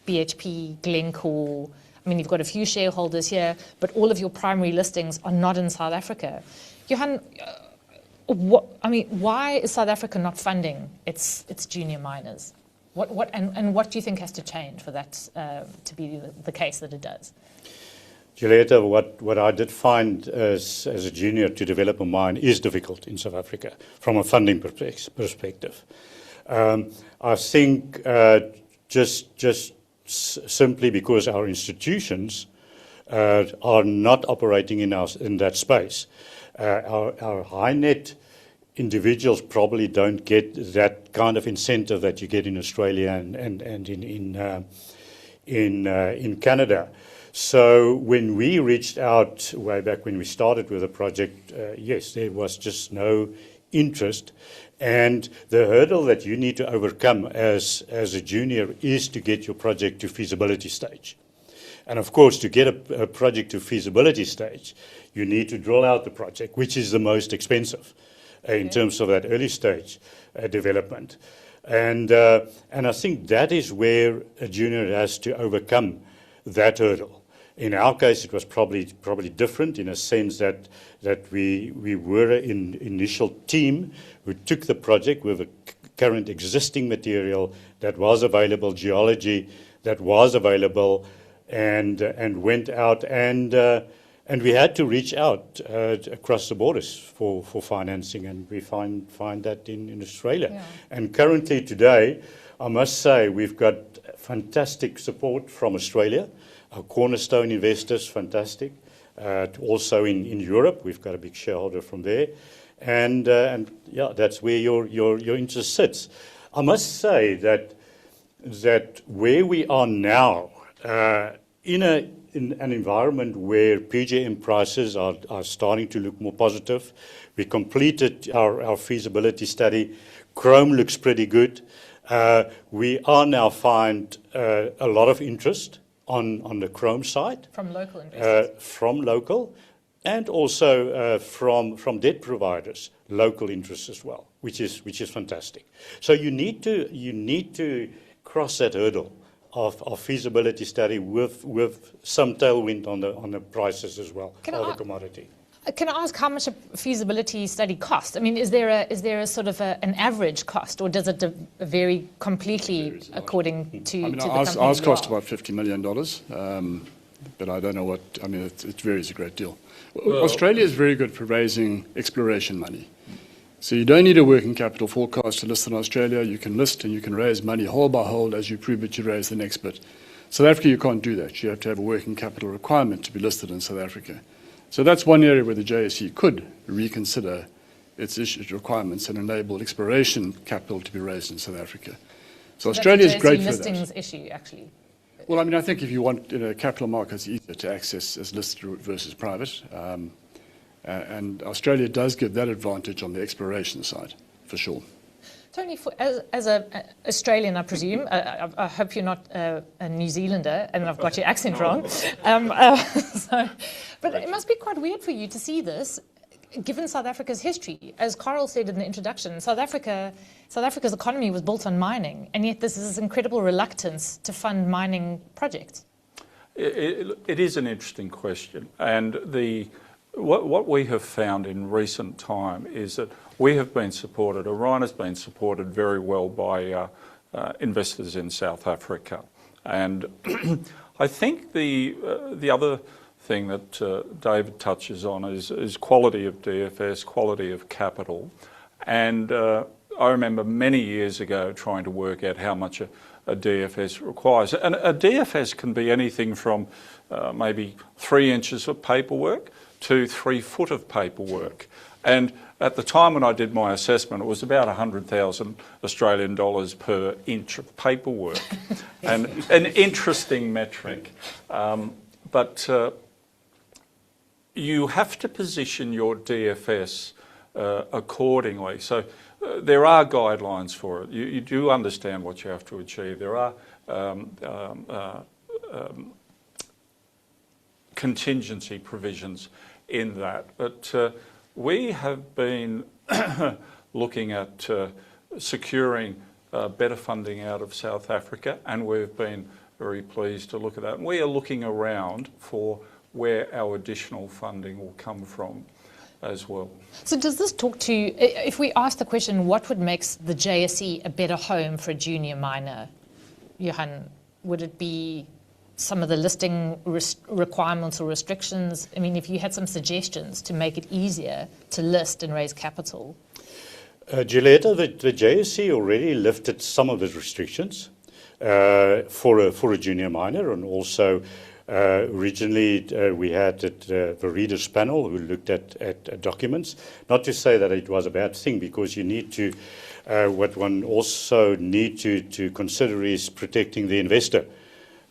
BHP, Glencore, I mean, you've got a few shareholders here, but all of your primary listings are not in South Africa. Johan, why is South Africa not funding its junior miners? What do you think has to change for that to be the case that it does? Julieta, what I did find as a junior to develop a mine is difficult in South Africa from a funding perspective. I think just simply because our institutions are not operating in that space. Our high net individuals probably don't get that kind of incentive that you get in Australia and in Canada. So when we reached out way back when we started with the project, yes, there was just no interest. And the hurdle that you need to overcome as a junior is to get your project to feasibility stage. And of course, to get a project to feasibility stage, you need to drill out the project, which is the most expensive in terms of that early stage development. And I think that is where a junior has to overcome that hurdle. In our case, it was probably different in a sense that we were an initial team who took the project with a current existing material that was available, geology that was available, and went out and we had to reach out across the borders for financing, and we find that in Australia. Yeah. And currently today, I must say we've got fantastic support from Australia. Our cornerstone investors, fantastic. Also in Europe, we've got a big shareholder from there, and yeah, that's where your interest sits. I must say that where we are now, in an environment where PGM prices are starting to look more positive, we completed our feasibility study. Chrome looks pretty good. We are now find a lot of interest on the chrome side. From local investors? From local, and also from debt providers, local interests as well, which is fantastic. So you need to cross that hurdle of feasibility study with some tailwind on the prices as well of the commodity. Can I ask how much a feasibility study costs? I mean, is there a sort of an average cost, or does it vary completely according to the company? Ours cost about $50 million, but I don't know what. I mean, it varies a great deal. Well, Australia is very good for raising exploration money. So you don't need a working capital forecast to list in Australia. You can list and you can raise money hole by hole as you prove it, you raise the next bit. South Africa, you can't do that. You have to have a working capital requirement to be listed in South Africa. So that's one area where the JSE could reconsider its requirements and enable exploration capital to be raised in South Africa. So Australia is great for that. Listings issue, actually. Well, I mean, I think if you want capital markets easier to access as listed versus private, and Australia does give that advantage on the exploration side, for sure. Tony, as an Australian, I presume, I hope you're not a New Zealander and I've got your accent wrong. But it must be quite weird for you to see this, given South Africa's history. As Carl said in the introduction, South Africa's economy was built on mining, and yet there's this incredible reluctance to fund mining projects. It is an interesting question, and what we have found in recent time is that we have been supported, Orion has been supported very well by investors in South Africa. And I think the other thing that David touches on is quality of DFS, quality of capital. And I remember many years ago trying to work out how much a DFS requires. And a DFS can be anything from maybe 3 inches of paperwork to 3 foot of paperwork. And at the time when I did my assessment, it was about 100,000 Australian dollars per inch of paperwork. And an interesting metric. But you have to position your DFS accordingly. So there are guidelines for it. You do understand what you have to achieve. There are contingency provisions in that. But we have been looking at securing better funding out of South Africa, and we've been very pleased to look at that. And we are looking around for where our additional funding will come from as well. So does this talk to, if we ask the question, what would make the JSE a better home for a junior miner, Johan, would it be some of the listing requirements or restrictions? I mean, if you had some suggestions to make it easier to list and raise capital. Julieta, the JSE already lifted some of the restrictions for a junior miner, and also originally we had the readers panel who looked at documents. Not to say that it was a bad thing, because you need to, what one also need to consider is protecting the investor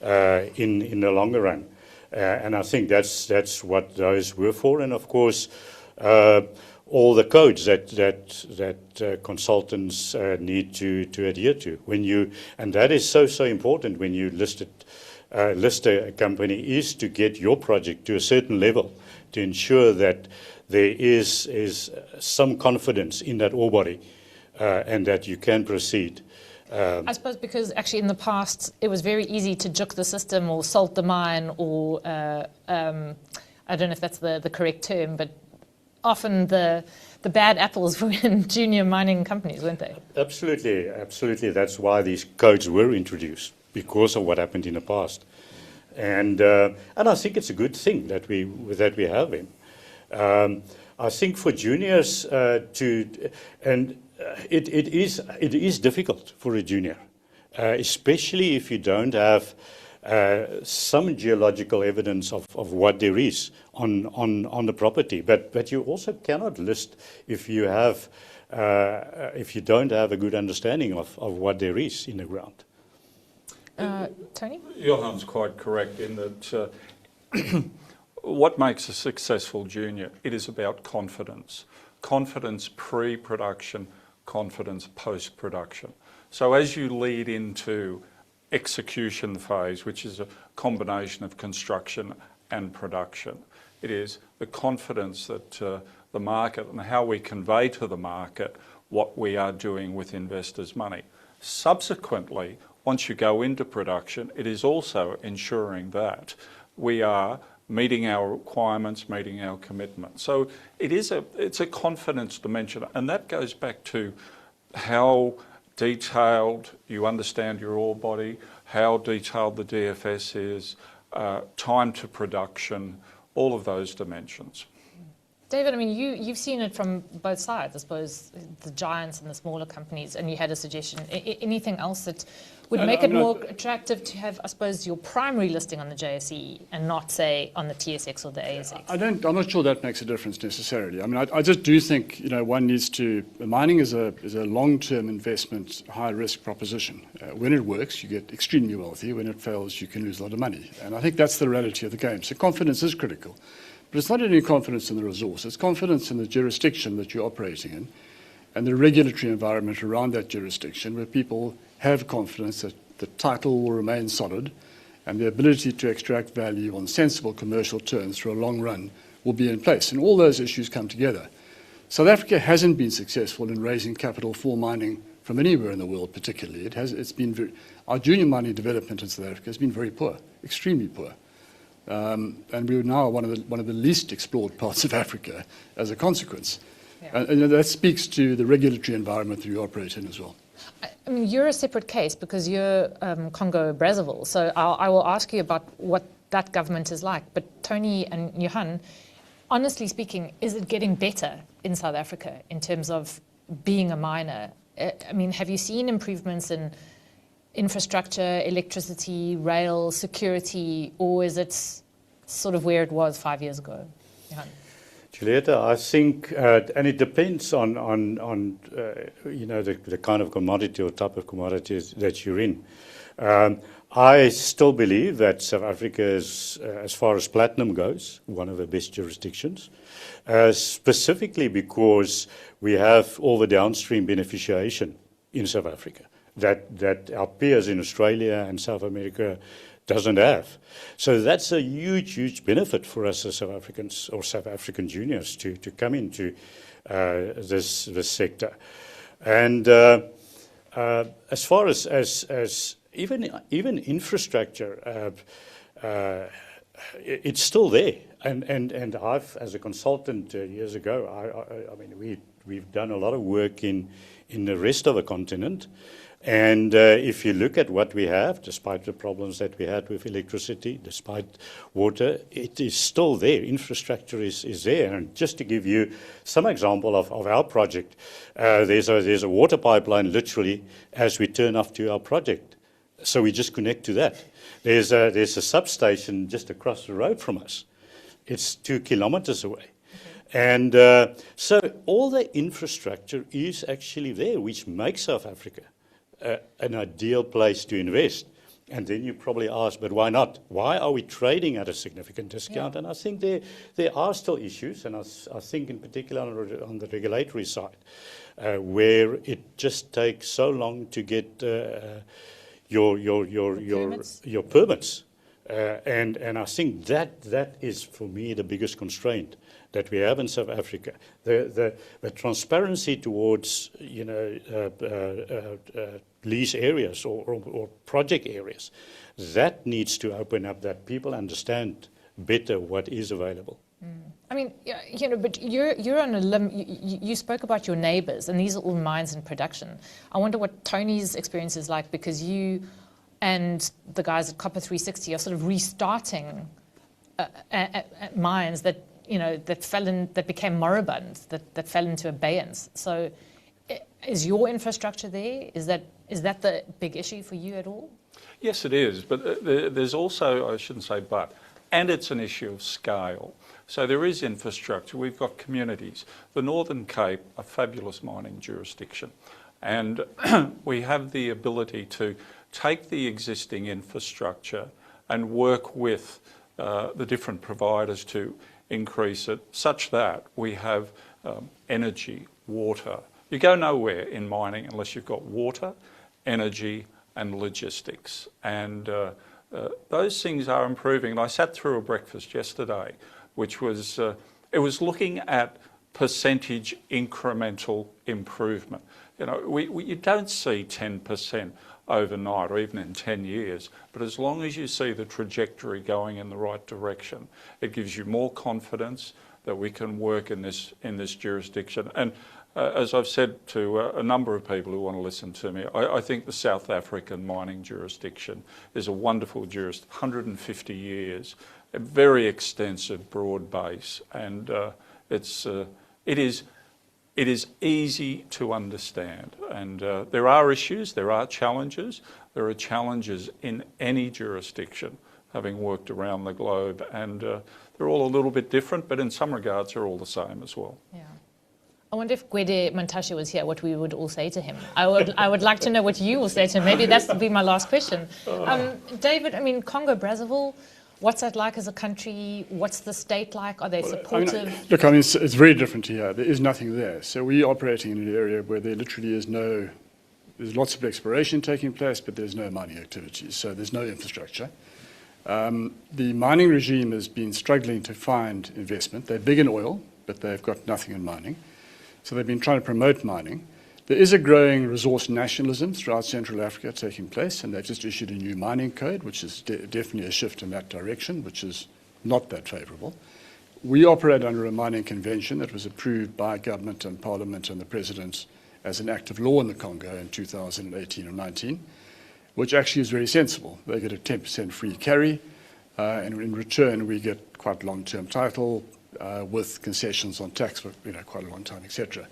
in the longer run. And I think that's what those were for. And of course, all the codes that consultants need to adhere to and that is so important when you list a company, is to get your project to a certain level to ensure that there is some confidence in that ore body and that you can proceed. I suppose because actually in the past it was very easy to juke the system or salt the mine, or I don't know if that's the correct term, but often the bad apples were in junior mining companies, weren't they? Absolutely. That's why these codes were introduced, because of what happened in the past. And I think it's a good thing that we have them. I think for juniors it is difficult for a junior, especially if you don't have some geological evidence of what there is on the property. But you also cannot list if you don't have a good understanding of what there is in the ground. Tony? Johan's quite correct in that what makes a successful junior, it is about confidence. Confidence pre-production, confidence post-production. So as you lead into execution phase, which is a combination of construction and production, it is the confidence that the market and how we convey to the market what we are doing with investors' money. Subsequently, once you go into production, it is also ensuring that we are meeting our requirements, meeting our commitments. So it's a confidence dimension, and that goes back to how detailed you understand your ore body, how detailed the DFS is, time to production, all of those dimensions. David, I mean, you've seen it from both sides, I suppose, the giants and the smaller companies, and you had a suggestion. Anything else that would make it more attractive to have, I suppose, your primary listing on the JSE and not, say, on the TSX or the ASX? I'm not sure that makes a difference necessarily. I mean, I just do think, one needs to. Mining is a long-term investment, high-risk proposition. When it works, you get extremely wealthy. When it fails, you can lose a lot of money. And I think that's the reality of the game. So confidence is critical. But it's not only confidence in the resource, it's confidence in the jurisdiction that you're operating in and the regulatory environment around that jurisdiction, where people have confidence that the title will remain solid and the ability to extract value on sensible commercial terms for a long run will be in place. And all those issues come together. South Africa hasn't been successful in raising capital for mining from anywhere in the world particularly. Our junior mining development in South Africa has been very poor, extremely poor. And we're now one of the least explored parts of Africa as a consequence. Yeah. And that speaks to the regulatory environment that you operate in as well. I mean, you're a separate case because you're Congo-Brazzaville. So I will ask you about what that government is like. But Tony and Johan, honestly speaking, is it getting better in South Africa in terms of being a miner? I mean, have you seen improvements in infrastructure, electricity, rail, security, or is it sort of where it was 5 years ago? Johan? Julieta, I think, and it depends on the kind of commodity or type of commodities that you're in. I still believe that South Africa is, as far as platinum goes, one of the best jurisdictions, specifically because we have all the downstream beneficiation in South Africa that our peers in Australia and South America doesn't have. So that's a huge benefit for us as South Africans or South African juniors to come into this sector. And as far as even infrastructure, it's still there. And I've, as a consultant years ago, I mean, we've done a lot of work in the rest of the continent. And if you look at what we have, despite the problems that we had with electricity, despite water, it is still there. Infrastructure is there. And just to give you some example of our project, there's a water pipeline literally as we turn off to our project. So we just connect to that. There's a substation just across the road from us. It's 2 kilometers away. And so all the infrastructure is actually there, which makes South Africa an ideal place to invest. And then you probably ask, but why not? Why are we trading at a significant discount? Yeah. And I think there are still issues, and I think in particular on the regulatory side, where it just takes so long to get your permits. And I think that is, for me, the biggest constraint that we have in South Africa. The transparency towards, lease areas or project areas, that needs to open up, that people understand better what is available. I mean, but you're on a limb. You spoke about your neighbours, and these are all mines in production. I wonder what Tony's experience is like, because you and the guys at Copper 360 are sort of restarting mines that that became moribund, that fell into abeyance. So, is your infrastructure there? Is that the big issue for you at all? Yes, it is. But there's also, I shouldn't say but, and it's an issue of scale. So there is infrastructure. We've got communities. The Northern Cape, a fabulous mining jurisdiction. And we have the ability to take the existing infrastructure and work with the different providers to increase it, such that we have energy, water. You go nowhere in mining unless you've got water, energy and logistics. And those things are improving. And I sat through a breakfast yesterday, which was, it was looking at percentage incremental improvement. You don't see 10% overnight or even in 10 years, but as long as you see the trajectory going in the right direction, it gives you more confidence that we can work in this jurisdiction. And as I've said to a number of people who want to listen to me, I think the South African mining jurisdiction is a wonderful jurisdiction, 150 years, a very extensive, broad base, and it is easy to understand. And there are issues, there are challenges. There are challenges in any jurisdiction, having worked around the globe, and they're all a little bit different, but in some regards they're all the same as well. Yeah. I wonder if Gwede Mantashe was here, what we would all say to him. I would like to know what you will say to him. Maybe that would be my last question. David, I mean, Congo-Brazzaville, what's that like as a country? What's the state like? Are they supportive? It's very different here. There is nothing there. So we're operating in an area where there literally is there's lots of exploration taking place, but there's no mining activities. So there's no infrastructure. The mining regime has been struggling to find investment. They're big in oil, but they've got nothing in mining. So they've been trying to promote mining. There is a growing resource nationalism throughout Central Africa taking place, and they've just issued a new mining code, which is definitely a shift in that direction, which is not that favourable. We operate under a mining convention that was approved by government and parliament and the president as an act of law in the Congo in 2018 or 19, which actually is very sensible. They get a 10% free carry, and in return we get quite long-term title with concessions on tax for quite a long time, etc.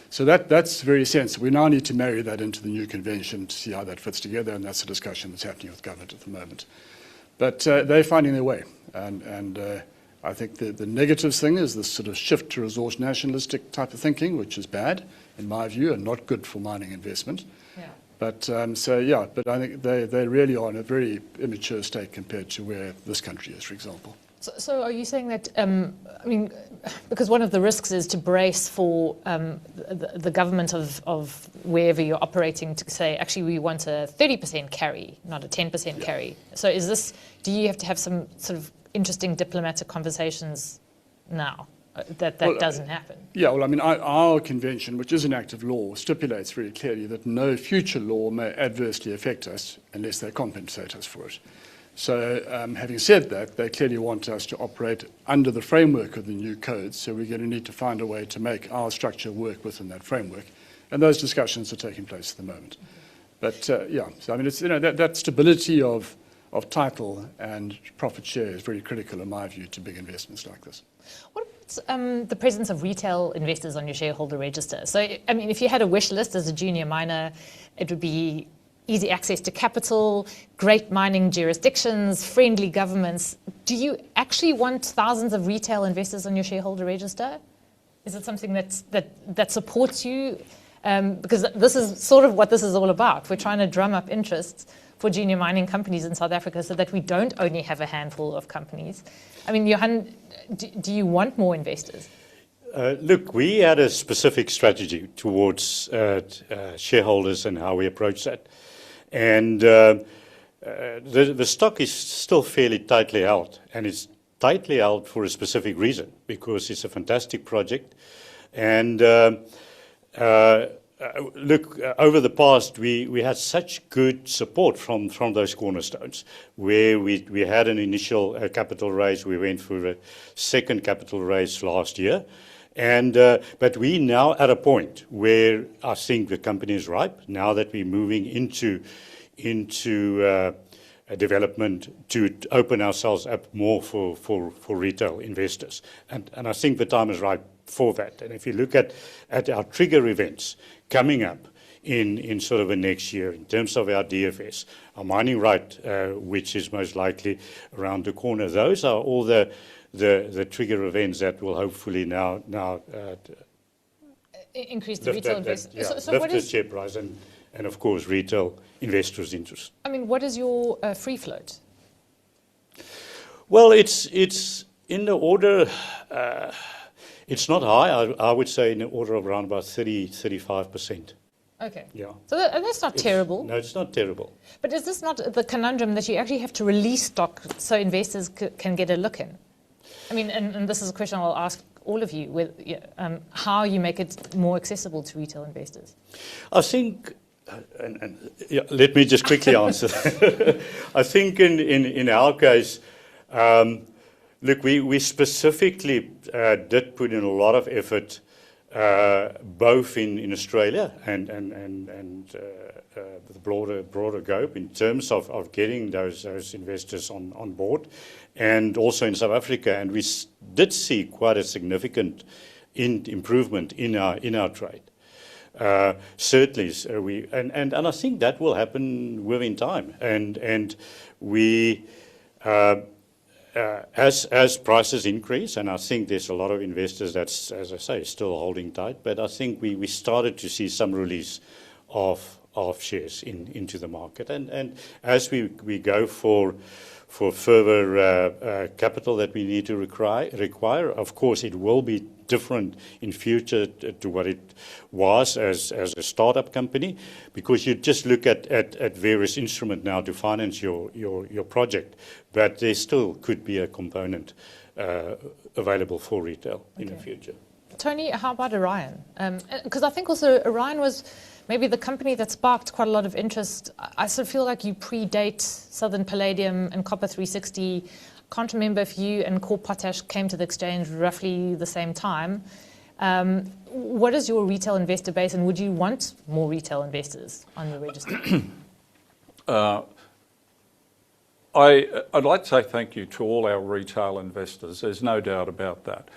So that's very sensible. We now need to marry that into the new convention to see how that fits together, and that's a discussion that's happening with government at the moment. But they're finding their way, and I think the negative thing is this sort of shift to resource nationalistic type of thinking, which is bad, in my view, and not good for mining investment. Yeah. But but I think they really are in a very immature state compared to where this country is, for example. So are you saying that, because one of the risks is to brace for the government of wherever you're operating to say, actually, we want a 30% carry, not a 10% carry. So do you have to have some sort of interesting diplomatic conversations now? that Well, doesn't happen? Yeah, well, I mean, our convention, which is an act of law, stipulates very clearly that no future law may adversely affect us unless they compensate us for it. So having said that, they clearly want us to operate under the framework of the new codes, so we're going to need to find a way to make our structure work within that framework. And those discussions are taking place at the moment. But yeah, so I mean, it's, that stability of title and profit share is very critical, in my view, to big investments like this. What about the presence of retail investors on your shareholder register? So, I mean, if you had a wish list as a junior miner, it would be easy access to capital, great mining jurisdictions, friendly governments. Do you actually want thousands of retail investors on your shareholder register? Is it something that supports you? Because this is sort of what this is all about. We're trying to drum up interest for junior mining companies in South Africa so that we don't only have a handful of companies. I mean, Johan, do you want more investors? Look, we had a specific strategy towards shareholders and how we approach that. And the stock is still fairly tightly held, and it's tightly held for a specific reason, because it's a fantastic project. And look, over the past, we had such good support from those cornerstones, where we had an initial capital raise. We went for a second capital raise last year. And but we now at a point where I think the company is ripe, now that we're moving into a development to open ourselves up more for retail investors. And I think the time is right for that. And if you look at our trigger events coming up in sort of a next year, in terms of our DFS, our mining right, which is most likely around the corner, those are all the trigger events that will hopefully now increase the retail investors. Yeah, So lift what the is, share price and of course retail investors' interest. I mean, what is your free float? Well, it's in the order. It's not high. I would say in the order of around about 35%. Okay. Yeah. So that's not terrible. No, it's not terrible. But is this not the conundrum that you actually have to release stock so investors can get a look in? I mean, and this is a question I'll ask all of you, with how you make it more accessible to retail investors. I think, yeah, let me just quickly answer that. I think in our case, look, we specifically did put in a lot of effort, both in Australia and the broader scope, in terms of getting those investors on board, and also in South Africa. And we did see quite a significant improvement in our trade. Certainly, and I think that will happen within time. And we. As prices increase, and I think there's a lot of investors that's, as I say, still holding tight, but I think we started to see some release of shares into the market. And as we go for further capital that we need to require, of course, it will be different in future to what it was as a startup company, because you just look at various instruments now to finance your project, but there still could be a component available for retail in the future. Tony, how about Orion? Because I think also Orion was maybe the company that sparked quite a lot of interest. I sort of feel like you predate Southern Palladium and Copper 360. Can't remember if you and Core Potash came to the exchange roughly the same time. What is your retail investor base, and would you want more retail investors on your register? I'd like to say thank you to all our retail investors. There's no doubt about that.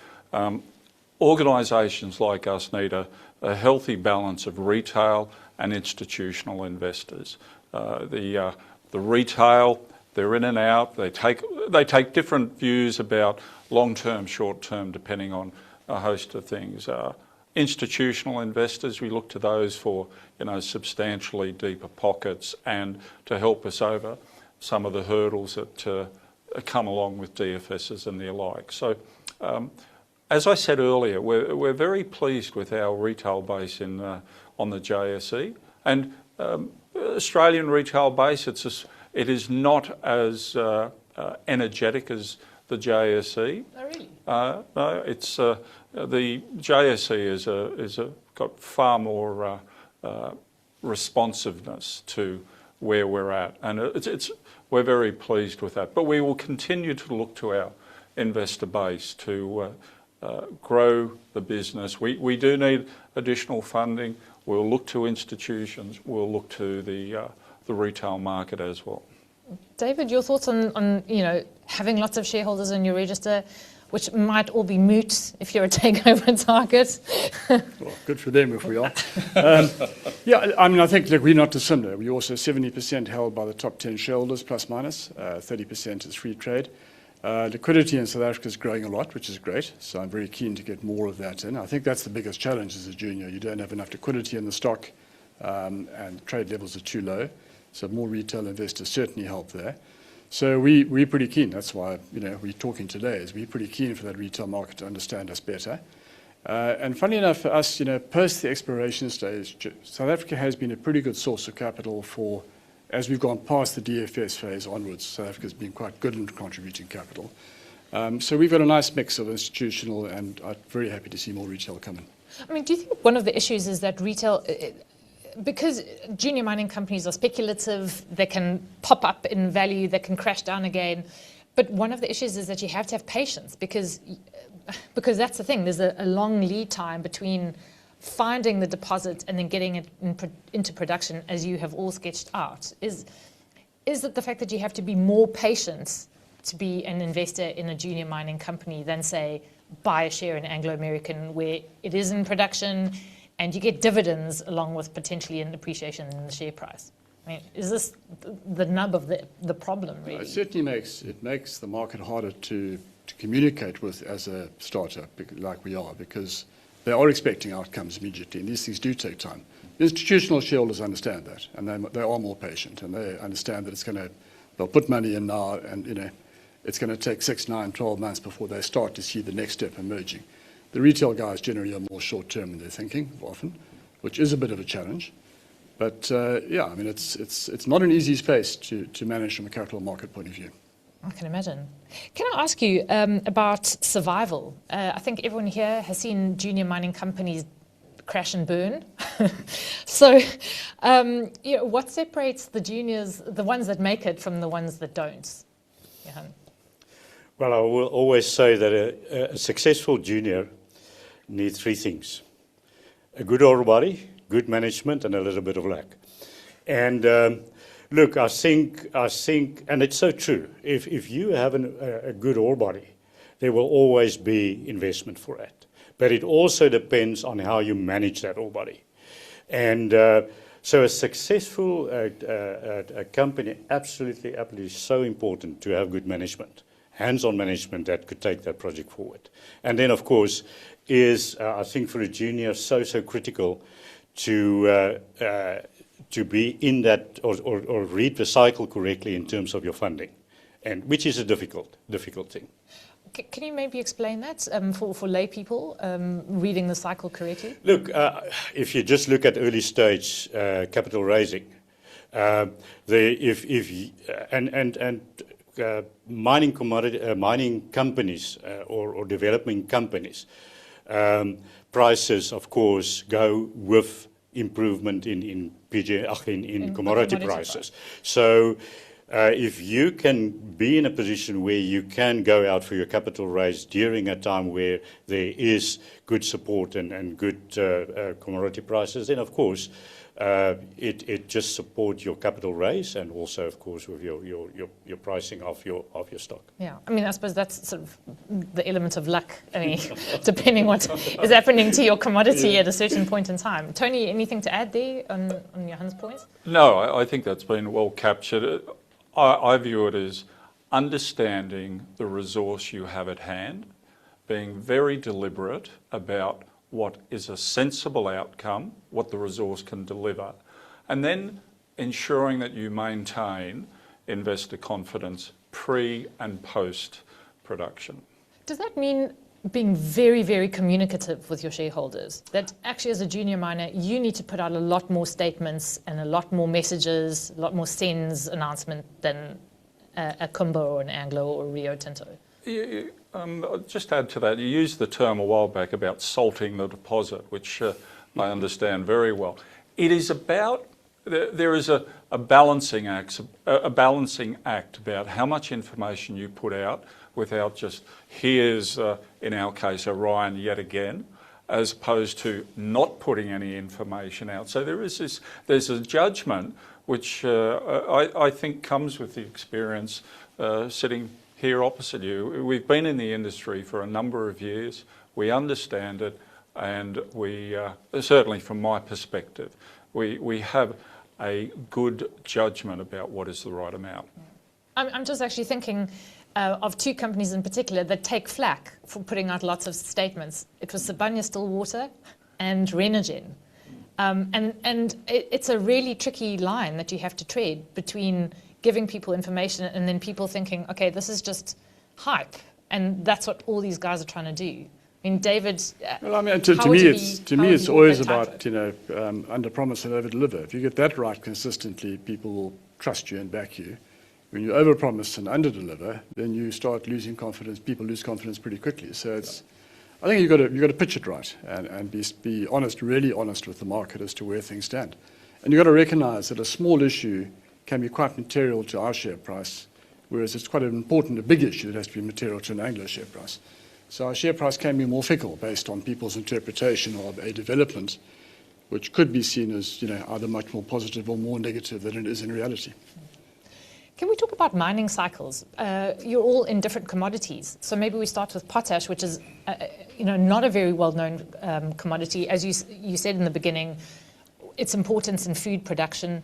Organisations like us need a healthy balance of retail and institutional investors. The retail, they're in and out. They take different views about long-term, short-term, depending on a host of things. Institutional investors, we look to those for substantially deeper pockets and to help us over some of the hurdles that come along with DFSs and the like. So, as I said earlier, we're very pleased with our retail base on the JSE, and Australian retail base. It is not as energetic as the JSE. Oh, really? No, it's the JSE is got far more responsiveness to where we're at, and we're very pleased with that. But we will continue to look to our investor base to grow the business. We do need additional funding. We'll look to institutions. We'll look to the retail market as well. David, your thoughts on having lots of shareholders in your register, which might all be moot if you're a takeover target? Well, good for them if we are. Yeah, I mean, I think we're not dissimilar. We're also 70% held by the top 10 shareholders, plus minus. 30% is free trade. Liquidity in South Africa is growing a lot, which is great. So I'm very keen to get more of that in. I think that's the biggest challenge as a junior. You don't have enough liquidity in the stock, and trade levels are too low. So more retail investors certainly help there. So we're pretty keen. That's why we're talking today. Is we're pretty keen for that retail market to understand us better. And funny enough for us, post the exploration stage, South Africa has been a pretty good source of capital for, as we've gone past the DFS phase onwards. South Africa's been quite good in contributing capital. So we've got a nice mix of institutional, and I'm very happy to see more retail coming. I mean, do you think one of the issues is that retail, because junior mining companies are speculative, they can pop up in value, they can crash down again. But one of the issues is that you have to have patience because that's the thing. There's a long lead time between finding the deposit and then getting it into production, as you have all sketched out. Is it the fact that you have to be more patient to be an investor in a junior mining company than, say, buy a share in Anglo American where it is in production and you get dividends along with potentially an appreciation in the share price? I mean, is this the nub of the problem, really? It certainly makes the market harder to communicate with as a startup, like we are, because they are expecting outcomes immediately, and these things do take time. Institutional shareholders understand that, and they are more patient, and they understand that they'll put money in now, and it's going to take 6, 9, 12 months before they start to see the next step emerging. The retail guys generally are more short-term in their thinking, often, which is a bit of a challenge. But yeah, I mean, it's not an easy space to manage from a capital market point of view. I can imagine. Can I ask you about survival? I think everyone here has seen junior mining companies crash and burn. So what separates the juniors, the ones that make it, from the ones that don't? Johan? Well, I will always say that a successful junior needs 3 things: a good ore body, good management, and a little bit of luck. And look, I think, and it's so true. If you have a good ore body, there will always be investment for it. But it also depends on how you manage that ore body. And so a successful company absolutely is so important to have good management, hands-on management that could take that project forward. And then, of course, I think for a junior, so critical to be in that or read the cycle correctly in terms of your funding, and which is a difficult thing. Can you maybe explain that for lay people, reading the cycle correctly? Look, if you just look at early stage capital raising, mining companies or developing companies, prices, of course, go with improvement in commodity prices. So if you can be in a position where you can go out for your capital raise during a time where there is good support and good commodity prices, then of course it just supports your capital raise, and also of course with your pricing of your stock. Yeah, I mean, I suppose that's sort of the element of luck. I mean, depending what is happening to your commodity at a certain point in time. Tony, anything to add there on Johan's point? No, I think that's been well captured. I view it as understanding the resource you have at hand, being very deliberate about what is a sensible outcome, what the resource can deliver, and then ensuring that you maintain investor confidence pre and post production. Does that mean being very, very communicative with your shareholders? That actually, as a junior miner, you need to put out a lot more statements and a lot more messages, a lot more sends announcement than a Kumba or an Anglo or Rio Tinto? I'll just add to that, you used the term a while back about salting the deposit, which I understand very well. It is about, there is a balancing act about how much information you put out without just, here's, in our case, Orion yet again, as opposed to not putting any information out. So there's a judgment which I think comes with the experience sitting here opposite you. We've been in the industry for a number of years. We understand it, and we, certainly from my perspective, we have a good judgment about what is the right amount. I'm just actually thinking of two companies in particular that take flack for putting out lots of statements. It was Sibanye-Stillwater and Renogen. And it's a really tricky line that you have to tread between giving people information and then people thinking, okay, this is just hype. And that's what all these guys are trying to do. I mean, David, well, I mean, to me, it's always about, under promise and over deliver. If you get that right consistently, people will trust you and back you. When you over promise and under deliver, then you start losing confidence. People lose confidence pretty quickly. So I think you've got to pitch it right and be honest, really honest with the market as to where things stand. And you've got to recognise that a small issue can be quite material to our share price, whereas it's quite an important, a big issue that has to be material to an Anglo share price. So our share price can be more fickle based on people's interpretation of a development, which could be seen as either much more positive or more negative than it is in reality. Can we talk about mining cycles? You're all in different commodities. So maybe we start with potash, which is not a very well-known commodity. As you said in the beginning, its importance in food production.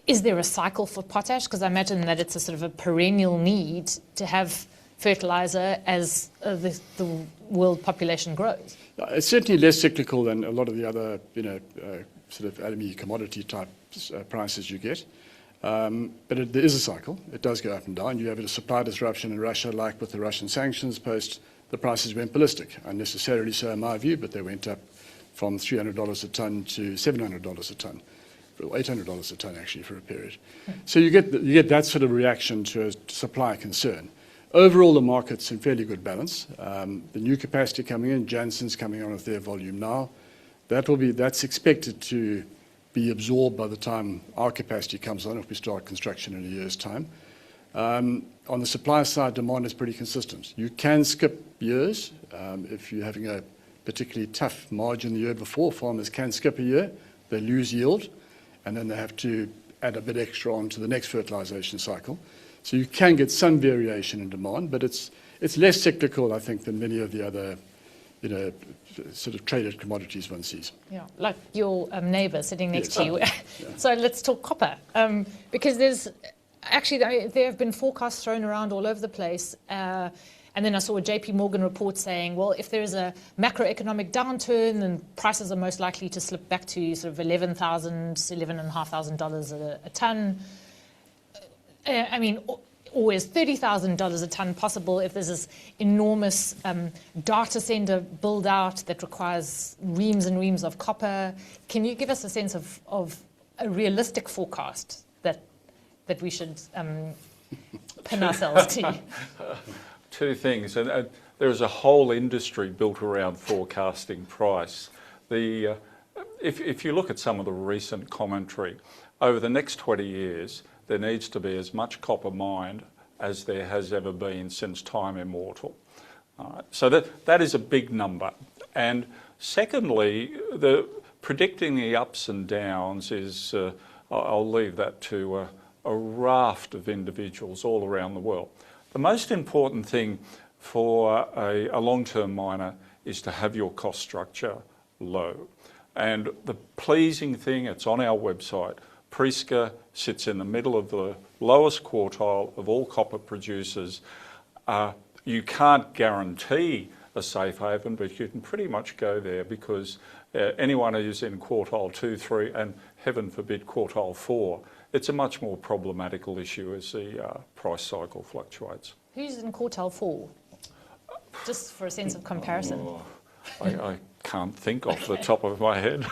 Is there a cycle for potash? Because I imagine that it's a sort of a perennial need to have fertilizer as the world population grows. It's certainly less cyclical than a lot of the other sort of LME commodity type prices you get. But there is a cycle. It does go up and down. You have a supply disruption in Russia, like with the Russian sanctions post, the prices went ballistic. Unnecessarily so in my view, but they went up from $300 a tonne to $700 a tonne, or $800 a tonne actually for a period. So you get that sort of reaction to a supply concern. Overall, the market's in fairly good balance. The new capacity coming in, Jansen's coming on with their volume now. That's expected to be absorbed by the time our capacity comes on if we start construction in a year's time. On the supply side, demand is pretty consistent. You can skip years if you're having a particularly tough margin the year before. Farmers can skip a year, they lose yield, and then they have to add a bit extra on to the next fertilization cycle. So you can get some variation in demand, but it's less cyclical, I think, than many of the other sort of traded commodities one sees. Yeah, like your neighbour sitting next to you. Yeah. So let's talk copper, because there have been forecasts thrown around all over the place. And then I saw a JP Morgan report saying, well, if there is a macroeconomic downturn, then prices are most likely to slip back to sort of $11,000, $11,500 a tonne. I mean, or is $30,000 a tonne possible if there's this enormous data center build out that requires reams and reams of copper? Can you give us a sense of a realistic forecast that we should pin ourselves to? Two things, and there's a whole industry built around forecasting price. If you look at some of the recent commentary, over the next 20 years, there needs to be as much copper mined as there has ever been since time immortal. So that is a big number. And secondly, predicting the ups and downs is, I'll leave that to a raft of individuals all around the world. The most important thing for a long-term miner is to have your cost structure low. And the pleasing thing, it's on our website, Prieska sits in the middle of the lowest quartile of all copper producers. You can't guarantee a safe haven, but you can pretty much go there because anyone who's in quartile 2, 3, and heaven forbid quartile 4, it's a much more problematical issue as the price cycle fluctuates. Who's in quartile 4? Just for a sense of comparison. I can't think off the top of my head.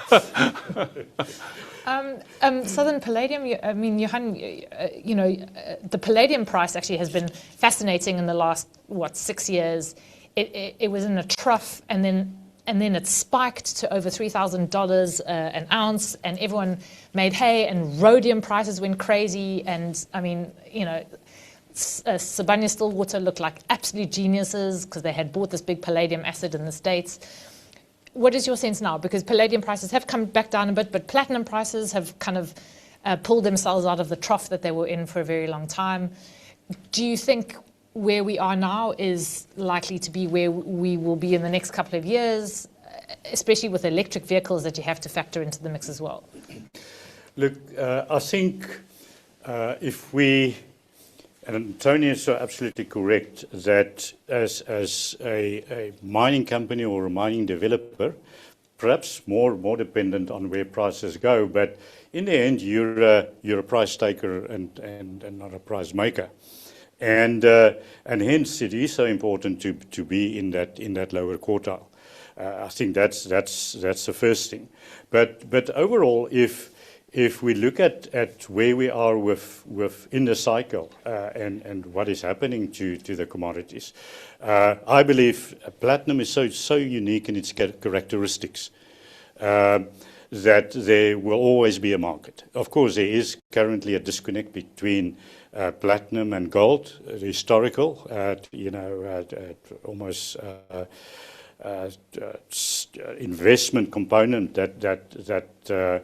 Southern Palladium, Johan, the palladium price actually has been fascinating in the last, 6 years. It was in a trough and then it spiked to over $3,000 an ounce, and everyone made hay, and rhodium prices went crazy. And Sibanye-Stillwater looked like absolute geniuses because they had bought this big palladium asset in the States. What is your sense now? Because palladium prices have come back down a bit, but platinum prices have kind of pulled themselves out of the trough that they were in for a very long time. Do you think where we are now is likely to be where we will be in the next couple of years, especially with electric vehicles that you have to factor into the mix as well? Look, I think if we, and Tony is so absolutely correct, that as a mining company or a mining developer, perhaps more dependent on where prices go, but in the end, you're a price taker and not a price maker. And hence it is so important to be in that lower quartile. I think that's the first thing. But overall, if we look at where we are in the cycle and what is happening to the commodities, I believe platinum is so unique in its characteristics that there will always be a market. Of course, there is currently a disconnect between platinum and gold, historical, almost investment component that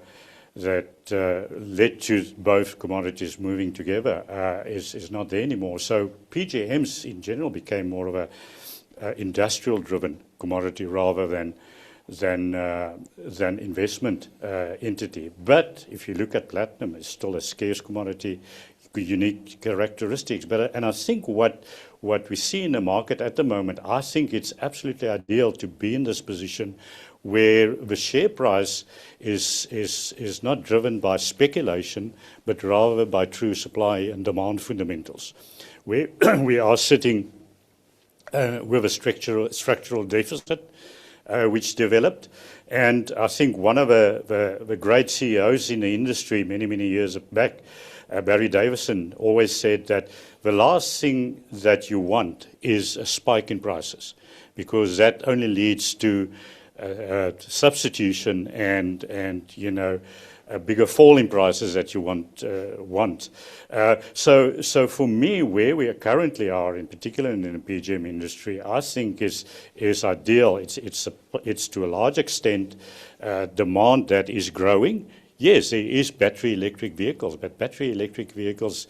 led to both commodities moving together is not there anymore. So PGMs in general became more of a industrial-driven commodity rather than investment entity. But if you look at platinum, it's still a scarce commodity, unique characteristics. And I think what we see in the market at the moment, I think it's absolutely ideal to be in this position where the share price is not driven by speculation, but rather by true supply and demand fundamentals. We are sitting with a structural deficit which developed. And I think one of the great CEOs in the industry many years back, Barry Davison, always said that the last thing that you want is a spike in prices, because that only leads to substitution and a bigger fall in prices that you want. So for me, where we currently are, in particular in the PGM industry, I think is ideal. It's to a large extent demand that is growing. Yes, there is battery electric vehicles, but battery electric vehicles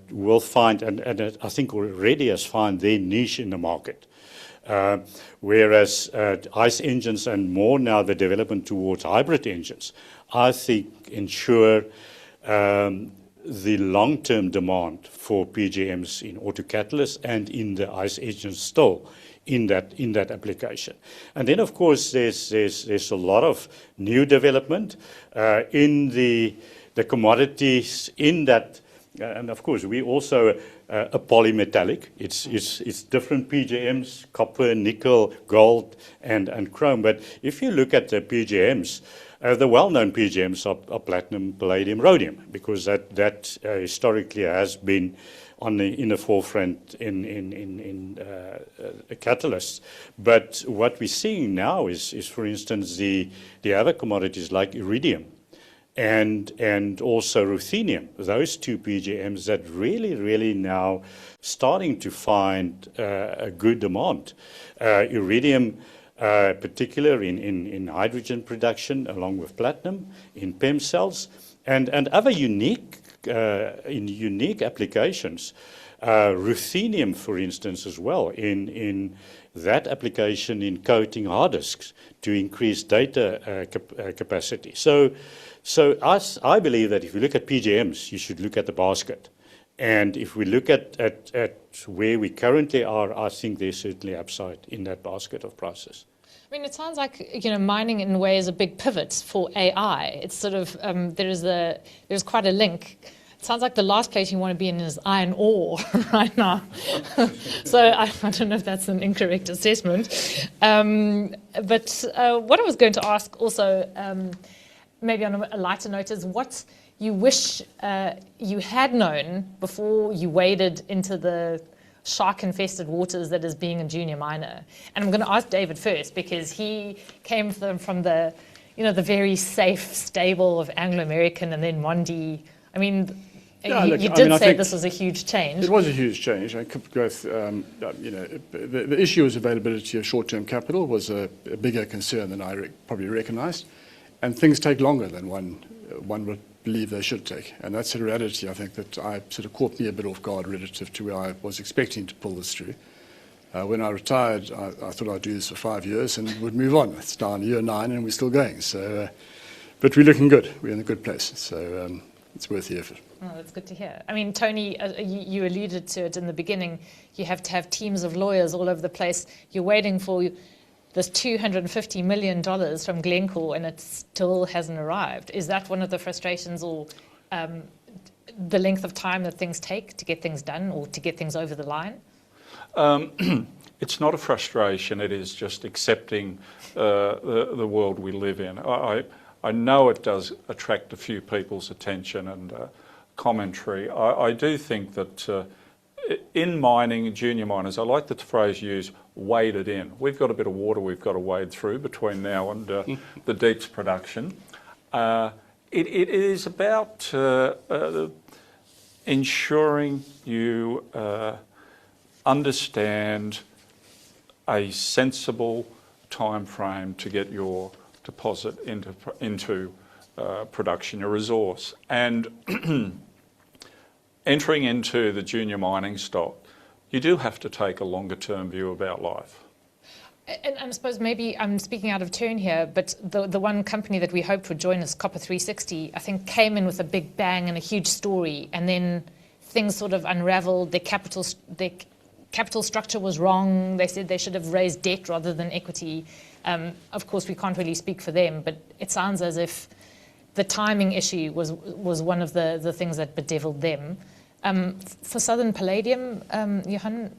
will find, and I think already has found their niche in the market. Whereas ICE engines and more now the development towards hybrid engines, I think ensure the long-term demand for PGMs in autocatalysts and in the ICE engines still in that application. And then of course there's a lot of new development in the commodities in that, and of course we also a polymetallic. It's different PGMs, copper, nickel, gold, and chrome. But if you look at the PGMs, the well-known PGMs are platinum, palladium, rhodium, because that historically has been in the forefront in catalysts. But what we're seeing now is for instance, the other commodities like iridium and also ruthenium, those two PGMs that really now starting to find a good demand. Iridium, particularly in hydrogen production, along with platinum, in PEM cells, and other unique applications. Ruthenium, for instance, as well, in that application in coating hard disks to increase data capacity. So I believe that if you look at PGMs, you should look at the basket. And if we look at where we currently are, I think there's certainly upside in that basket of prices. I mean, it sounds like mining in a way is a big pivot for AI. It's sort of there's quite a link sounds like the last place you want to be in is iron ore right now. So I don't know if that's an incorrect assessment. But what I was going to ask also, maybe on a lighter note, is what you wish you had known before you waded into the shark-infested waters that is being a junior miner. And I'm going to ask David first, because he came from the very safe stable of Anglo American and then Mondi. I mean, you did say this was a huge change. It was a huge change. Growth, the issue is availability of short-term capital was a bigger concern than I probably recognised, and things take longer than one would believe they should take, and that's a reality. I think that I sort of caught me a bit off guard relative to where I was expecting to pull this through. When I retired, I thought I'd do this for 5 years and would move on. It's now year 9 and we're still going. So, but we're looking good. We're in a good place. So it's worth the effort. Oh, that's good to hear. I mean, Tony, you alluded to it in the beginning. You have to have teams of lawyers all over the place. You're waiting for this $250 million from Glencore and it still hasn't arrived. Is that one of the frustrations, or the length of time that things take to get things done or to get things over the line? It's not a frustration. It is just accepting the world we live in. I know it does attract a few people's attention and commentary. I do think that in mining, junior miners, I like the phrase used, wade it in. We've got a bit of water we've got to wade through between now and the deeps production. It is about ensuring you understand a sensible time frame to get your deposit into production, your resource. And entering into the junior mining stock, you do have to take a longer term view about life. And I suppose maybe I'm speaking out of turn here, but the one company that we hoped would join us, Copper 360, I think came in with a big bang and a huge story, and then things sort of unraveled. Their capital structure was wrong. They said they should have raised debt rather than equity. Of course, we can't really speak for them, but it sounds as if the timing issue was one of the things that bedeviled them. For Southern Palladium, Johan,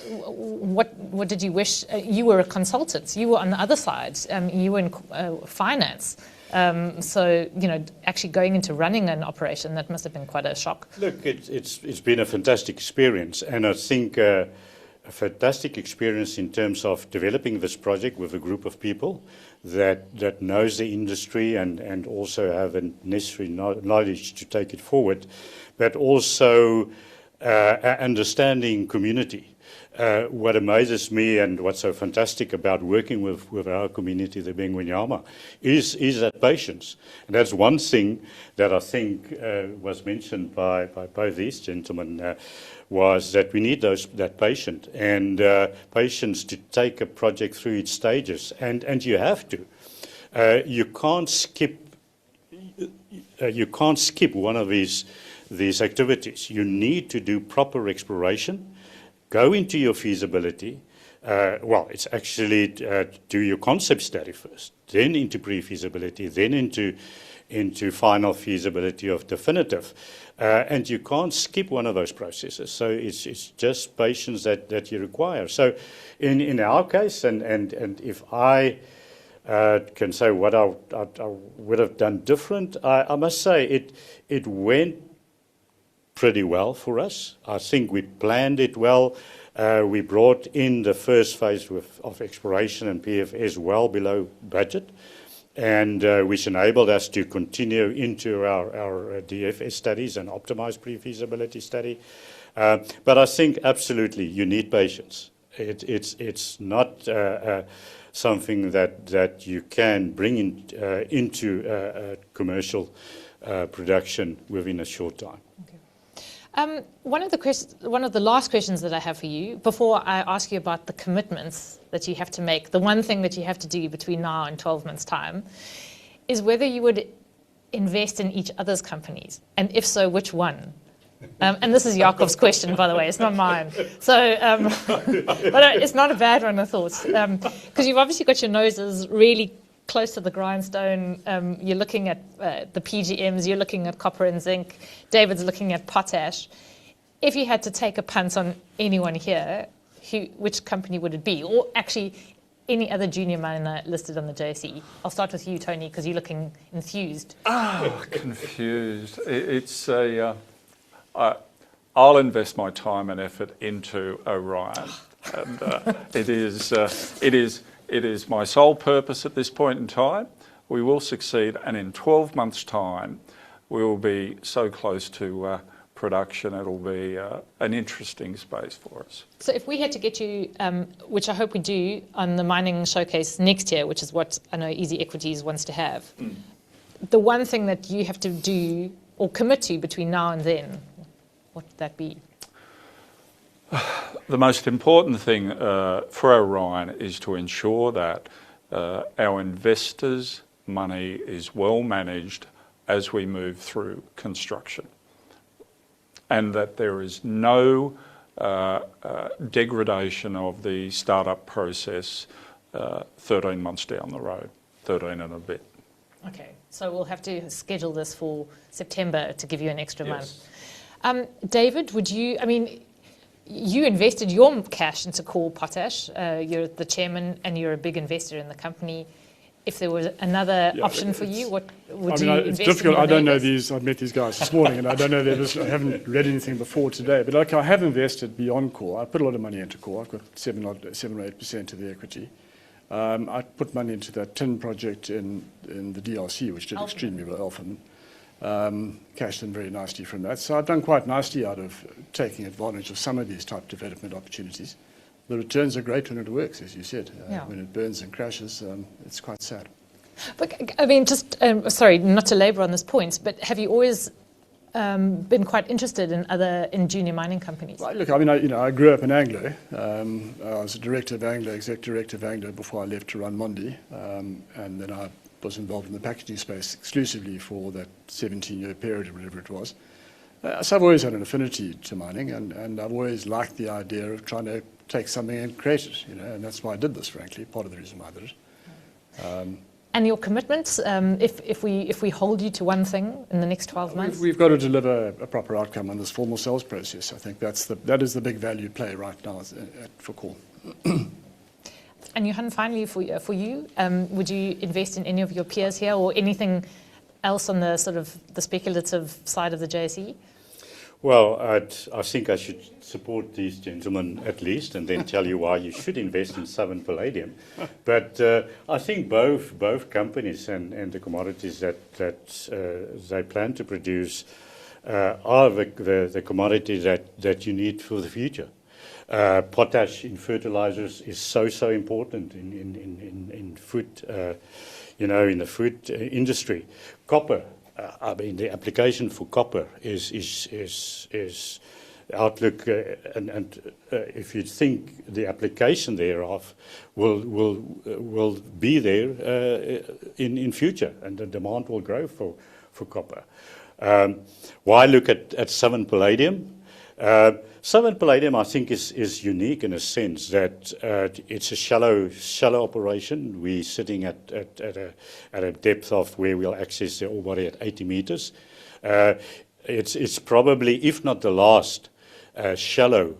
what did you wish? You were a consultant. You were on the other side. You were in finance. So, actually going into running an operation, that must have been quite a shock. Look, it's been a fantastic experience, and I think a fantastic experience in terms of developing this project with a group of people that knows the industry and also have a necessary knowledge to take it forward, but also understanding community. What amazes me and what's so fantastic about working with our community, the Bengwenyama, is that patience. And that's one thing that I think was mentioned by both these gentlemen, was that we need that patience and patience to take a project through its stages. And you have to. You can't skip one of these activities. You need to do proper exploration. Go into your feasibility. It's actually do your concept study first, then into pre-feasibility, then into final feasibility of definitive. And you can't skip one of those processes. So it's just patience that you require. So in our case, and if I can say what I would have done different, I must say it went pretty well for us. I think we planned it well. We brought in the first phase of exploration and PFS well below budget, and which enabled us to continue into our DFS studies and optimize pre-feasibility study. But I think absolutely you need patience. It's not something that you can bring into commercial production within a short time. Okay. One of the last questions that I have for you, before I ask you about the commitments that you have to make, the one thing that you have to do between now and 12 months' time, is whether you would invest in each other's companies, and if so, which one? And this is Jacob's question, by the way. It's not mine. So, but it's not a bad one, I thought, because you've obviously got your noses really close to the grindstone. You're looking at the PGMs, you're looking at copper and zinc. David's looking at potash. If you had to take a punt on anyone here, which company would it be? Or actually, any other junior miner listed on the JSE? I'll start with you, Tony, because you're looking enthused. Confused. It's a. I'll invest my time and effort into Orion, and it is my sole purpose at this point in time. We will succeed, and in 12 months' time, we will be so close to production. It'll be an interesting space for us. So if we had to get you, which I hope we do, on the mining showcase next year, which is what I know EasyEquities wants to have, the one thing that you have to do or commit to between now and then, what would that be? The most important thing for Orion is to ensure that our investors' money is well managed as we move through construction, and that there is no degradation of the startup process 13 months down the road, 13 and a bit. Okay, so we'll have to schedule this for September to give you an extra Yes. month. David, would you, I mean, you invested your cash into Core Potash. You're the chairman and you're a big investor in the company. If there was another option for you, what would you invest it's difficult. in? I don't know these. I met these guys this morning, and I don't know I haven't read anything before today. But like, I have invested beyond Core. I put a lot of money into Core. I've got 7 or 8% of the equity. I put money into that tin project in the DRC, which did extremely well. Cashed in very nicely from that. So I've done quite nicely out of taking advantage of some of these type of development opportunities. The returns are great when it works, as you said. When it burns and crashes, it's quite sad. But I mean, just sorry, not to labour on this point, but have you always been quite interested in junior mining companies? Well, look, I mean, I grew up in Anglo. I was a director of Anglo, exec director of Anglo before I left to run Mondi, and then I was involved in the packaging space exclusively for that 17-year period or whatever it was. So I've always had an affinity to mining, and I've always liked the idea of trying to take something and create it, and that's why I did this, frankly, part of the reason why I did it. And your commitments, if we hold you to one thing in the next 12 months? We've got to deliver a proper outcome on this formal sales process. I think that is the big value play right now for Core. And Johan, finally, for you, would you invest in any of your peers here or anything else on the sort of the speculative side of the JSE? Well, I think I should support these gentlemen at least, and then tell you why you should invest in Southern Palladium. But I think both companies and the commodities that they plan to produce are the commodities that you need for the future. Potash in fertilizers is so important in food, in the food industry. Copper. I mean, the application for copper is outlook, and if you think the application thereof will be there in future, and the demand will grow for copper. Why look at Southern Palladium? Southern Palladium, I think, is unique in a sense that it's a shallow operation. We're sitting at a depth of where we'll access the ore body at 80 meters. It's probably, if not the last, shallow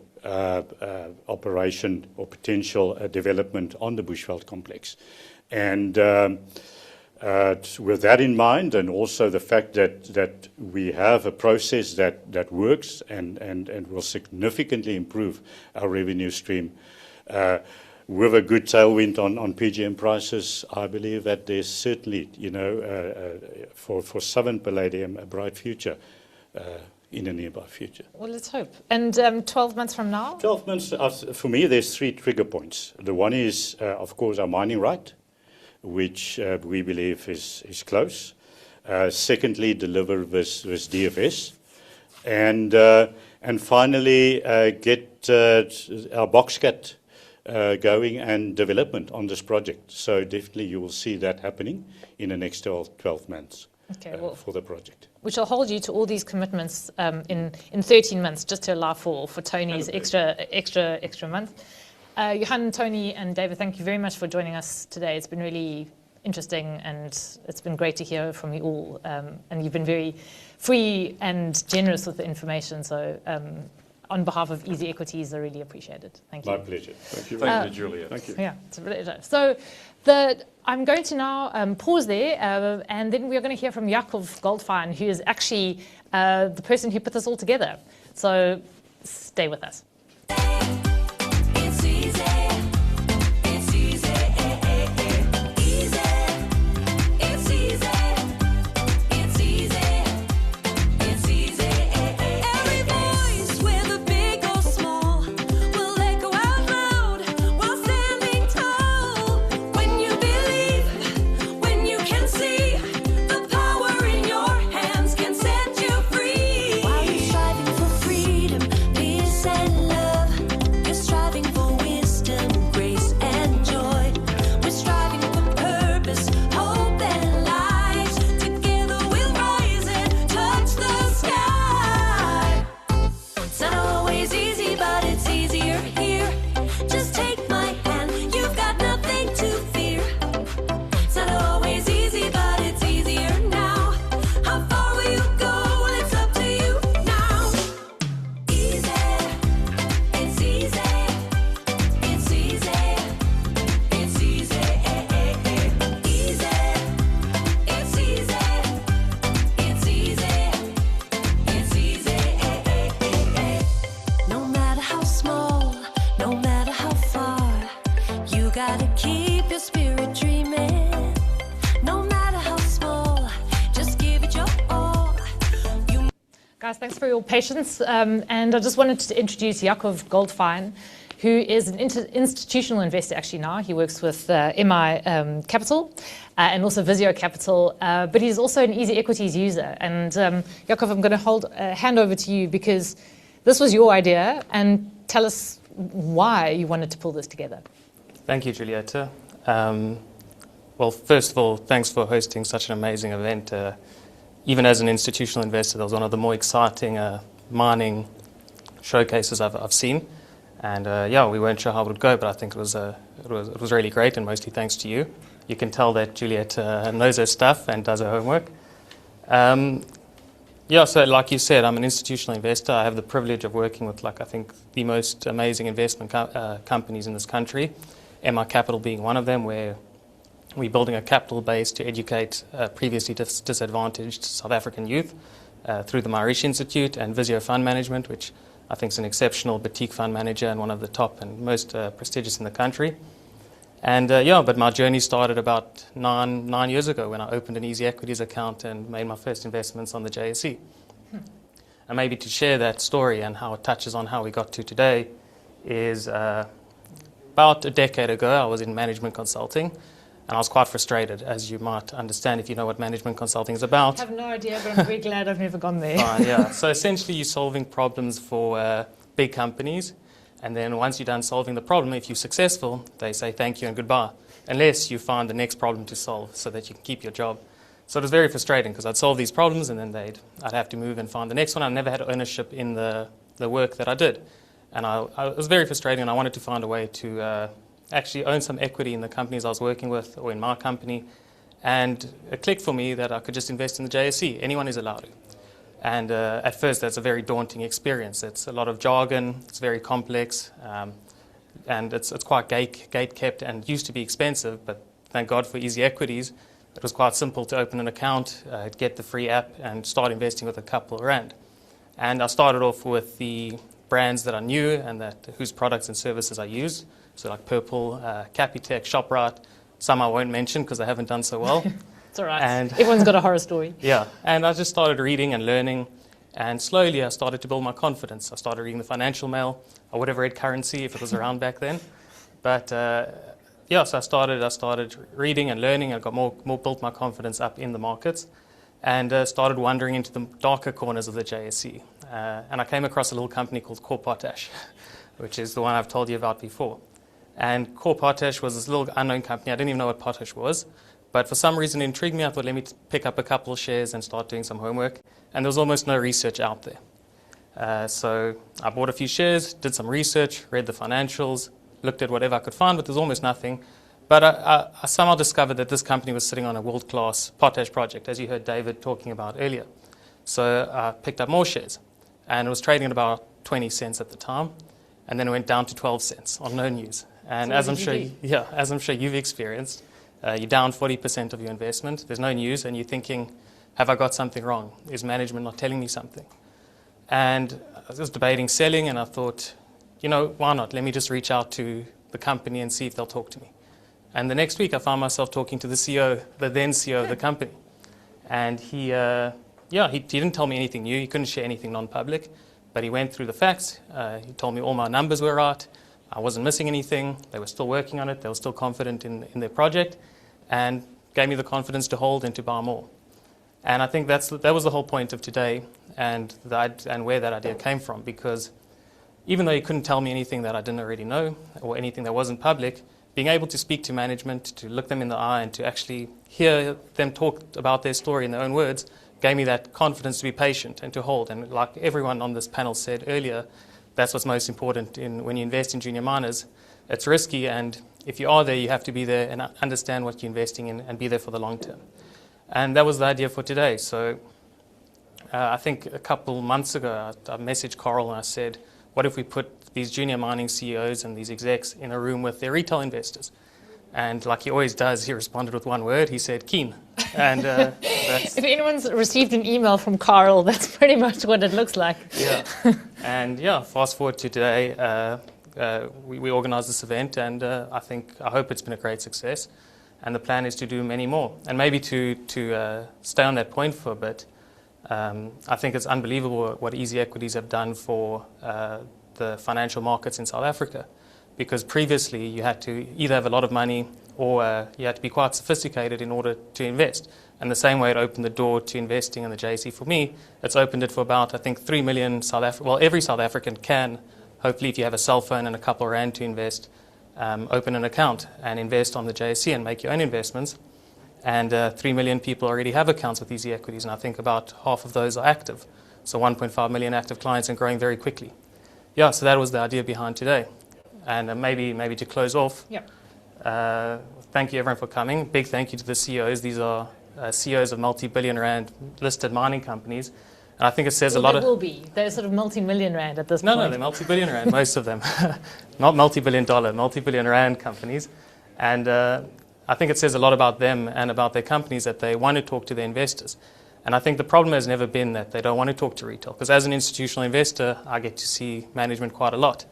operation or potential development on the Bushveld complex. And with that in mind, and also the fact that we have a process that works and will significantly improve our revenue stream, with a good tailwind on PGM prices, I believe that there's certainly, for Southern Palladium, a bright future in the nearby future. Well, let's hope. And 12 months from now? 12 months, for me, there's 3 trigger points. The one is, of course, our mining right, which we believe is close. Secondly, deliver with DFS. And finally, get our box cut going and development on this project. So definitely you will see that happening in the next 12 months for the project. Which will hold you to all these commitments in 13 months, just to allow for Tony's extra month. Johan, Tony and David, thank you very much for joining us today. It's been really interesting, and it's been great to hear from you all. And you've been very free and generous with the information. So on behalf of EasyEquities, I really appreciate it. Thank you. My pleasure. Thank you. Thank you, Juliet. Thank you. Yeah, it's a pleasure. So I'm going to now pause there, and then we're going to hear from Yakov Goldfein, who is actually the person who put this all together. So stay with us. It's easy. It's easy. Easy. It's easy. It's easy. It's easy. Every voice, whether big or small, will echo out loud while standing tall. When you believe, when you can see, the power in your hands can set you free. While you're striving for freedom, peace and love, you're striving for wisdom, grace and joy. We're striving for purpose, hope and light. Together we'll rise and touch the sky. It's not always easy, but it's easier here. Just take my hand, you've got nothing to fear. It's not always easy, but it's easier now. How far will you go? It's up to you now. Easy, it's easy, it's easy, it's easy, easy, it's easy, it's easy, it's easy. No matter how small, no matter how far, you gotta keep your spirit dreaming. No matter how small, just give it your all. You Guys, thanks for your patience. And I just wanted to introduce Yakov Goldfein, who is an institutional investor actually now. He works with MI Capital and also Visio Capital, but he's also an EasyEquities user. And Yakov, I'm going to hand over to you because this was your idea, and tell us why you wanted to pull this together. Thank you, Julieta. Well, first of all, thanks for hosting such an amazing event. Even as an institutional investor, that was one of the more exciting mining showcases I've seen. And we weren't sure how it would go, but I think it was really great, and mostly thanks to you. You can tell that Julieta knows her stuff and does her homework. So like you said, I'm an institutional investor. I have the privilege of working with, I think, the most amazing investment companies in this country, MI Capital being one of them, where we're building a capital base to educate previously disadvantaged South African youth through the Maharishi Institute, and Visio Fund Management, which I think is an exceptional boutique fund manager and one of the top and most prestigious in the country. And but my journey started about nine years ago when I opened an EasyEquities account and made my first investments on the JSE. And maybe to share that story and how it touches on how we got to today is about a decade ago, I was in management consulting, and I was quite frustrated, as you might understand if you know what management consulting is about. I have no idea, but I'm very glad I've never gone there. Yeah. So essentially you're solving problems for big companies, and then once you're done solving the problem, if you're successful, they say thank you and goodbye, unless you find the next problem to solve so that you can keep your job. So it was very frustrating because I'd solve these problems and then I'd have to move and find the next one. I never had ownership in the work that I did. And it was very frustrating, and I wanted to find a way to actually own some equity in the companies I was working with or in my company. And it clicked for me that I could just invest in the JSE. Anyone is allowed to. And at first, that's a very daunting experience. It's a lot of jargon. It's very complex. And it's quite gate-kept and used to be expensive. But thank God for EasyEquities. It was quite simple to open an account, get the free app, and start investing with a couple of rand. And I started off with the brands that I knew and whose products and services I used. So like Purple, Capitec, ShopRite. Some I won't mention because they haven't done so well. It's all right. And everyone's got a horror story. Yeah, and I just started reading and learning, and slowly I started to build my confidence. I started reading the Financial Mail. I would have read Currency if it was around back then. But so I started reading and learning. I got more built my confidence up in the markets, and started wandering into the darker corners of the JSE. And I came across a little company called Potash, which is the one I've told you about before. And Potash was this little unknown company. I didn't even know what potash was. But for some reason it intrigued me. I thought, let me pick up a couple of shares and start doing some homework. And there was almost no research out there. So I bought a few shares, did some research, read the financials, looked at whatever I could find, but there's almost nothing. But I somehow discovered that this company was sitting on a world-class potash project, as you heard David talking about earlier. So I picked up more shares, and it was trading at about 20 cents at the time, and then it went down to 12 cents on no news. And So as what I'm did you sure, as I'm sure you've experienced, you're down 40% of your investment. There's no news, and you're thinking, have I got something wrong? Is management not telling me something? And I was debating selling, and I thought, why not? Let me just reach out to the company and see if they'll talk to me. And the next week, I found myself talking to the CEO, the then CEO of the company. And he didn't tell me anything new. He couldn't share anything non-public, but he went through the facts. He told me all my numbers were right. I wasn't missing anything. They were still working on it. They were still confident in their project, and gave me the confidence to hold and to buy more. And I think that was the whole point of today, and where that idea came from. Because even though he couldn't tell me anything that I didn't already know, or anything that wasn't public, being able to speak to management, to look them in the eye, and to actually hear them talk about their story in their own words, gave me that confidence to be patient and to hold. And like everyone on this panel said earlier, that's what's most important when you invest in junior miners. It's risky, and if you are there, you have to be there and understand what you're investing in and be there for the long term. And that was the idea for today. So I think a couple months ago, I messaged Coral and I said, what if we put these junior mining CEOs and these execs in a room with their retail investors? And like he always does, he responded with one word. He said, keen. And If anyone's received an email from Carl, that's pretty much what it looks like. Yeah. And fast forward to today, we organised this event, and I hope it's been a great success. And the plan is to do many more. And maybe to stay on that point for a bit, I think it's unbelievable what EasyEquities have done for the financial markets in South Africa. Because previously you had to either have a lot of money or you had to be quite sophisticated in order to invest. And the same way it opened the door to investing in the JSE for me, it's opened it for about, I think, 3 million every South African can, hopefully if you have a cell phone and a couple of rand to invest, open an account and invest on the JSE and make your own investments. And 3 million people already have accounts with EasyEquities, and I think about half of those are active. So 1.5 million active clients and growing very quickly. Yeah, so that was the idea behind today. And maybe to close off, thank you everyone for coming. Big thank you to the CEOs. These are CEOs of multi-billion rand listed mining companies. And I think it says a lot of... They will be. They're sort of multi-million rand at this point. No, they're multi-billion rand, most of them. Not multi-billion dollar, multi-billion rand companies. And I think it says a lot about them and about their companies that they want to talk to their investors. And I think the problem has never been that they don't want to talk to retail. Because as an institutional investor, I get to see management quite a lot.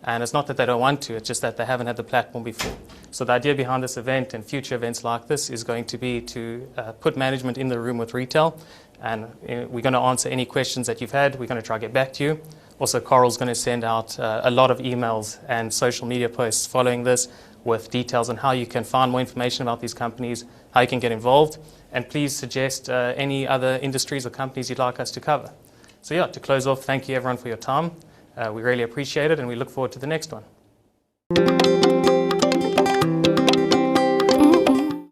And it's not that they don't want to, it's just that they haven't had the platform before. So the idea behind this event and future events like this is going to be to put management in the room with retail. And we're going to answer any questions that you've had. We're going to try to get back to you. Also, Coral's going to send out a lot of emails and social media posts following this with details on how you can find more information about these companies, how you can get involved. And please suggest any other industries or companies you'd like us to cover. So to close off, thank you everyone for your time. We really appreciate it, and we look forward to the next one.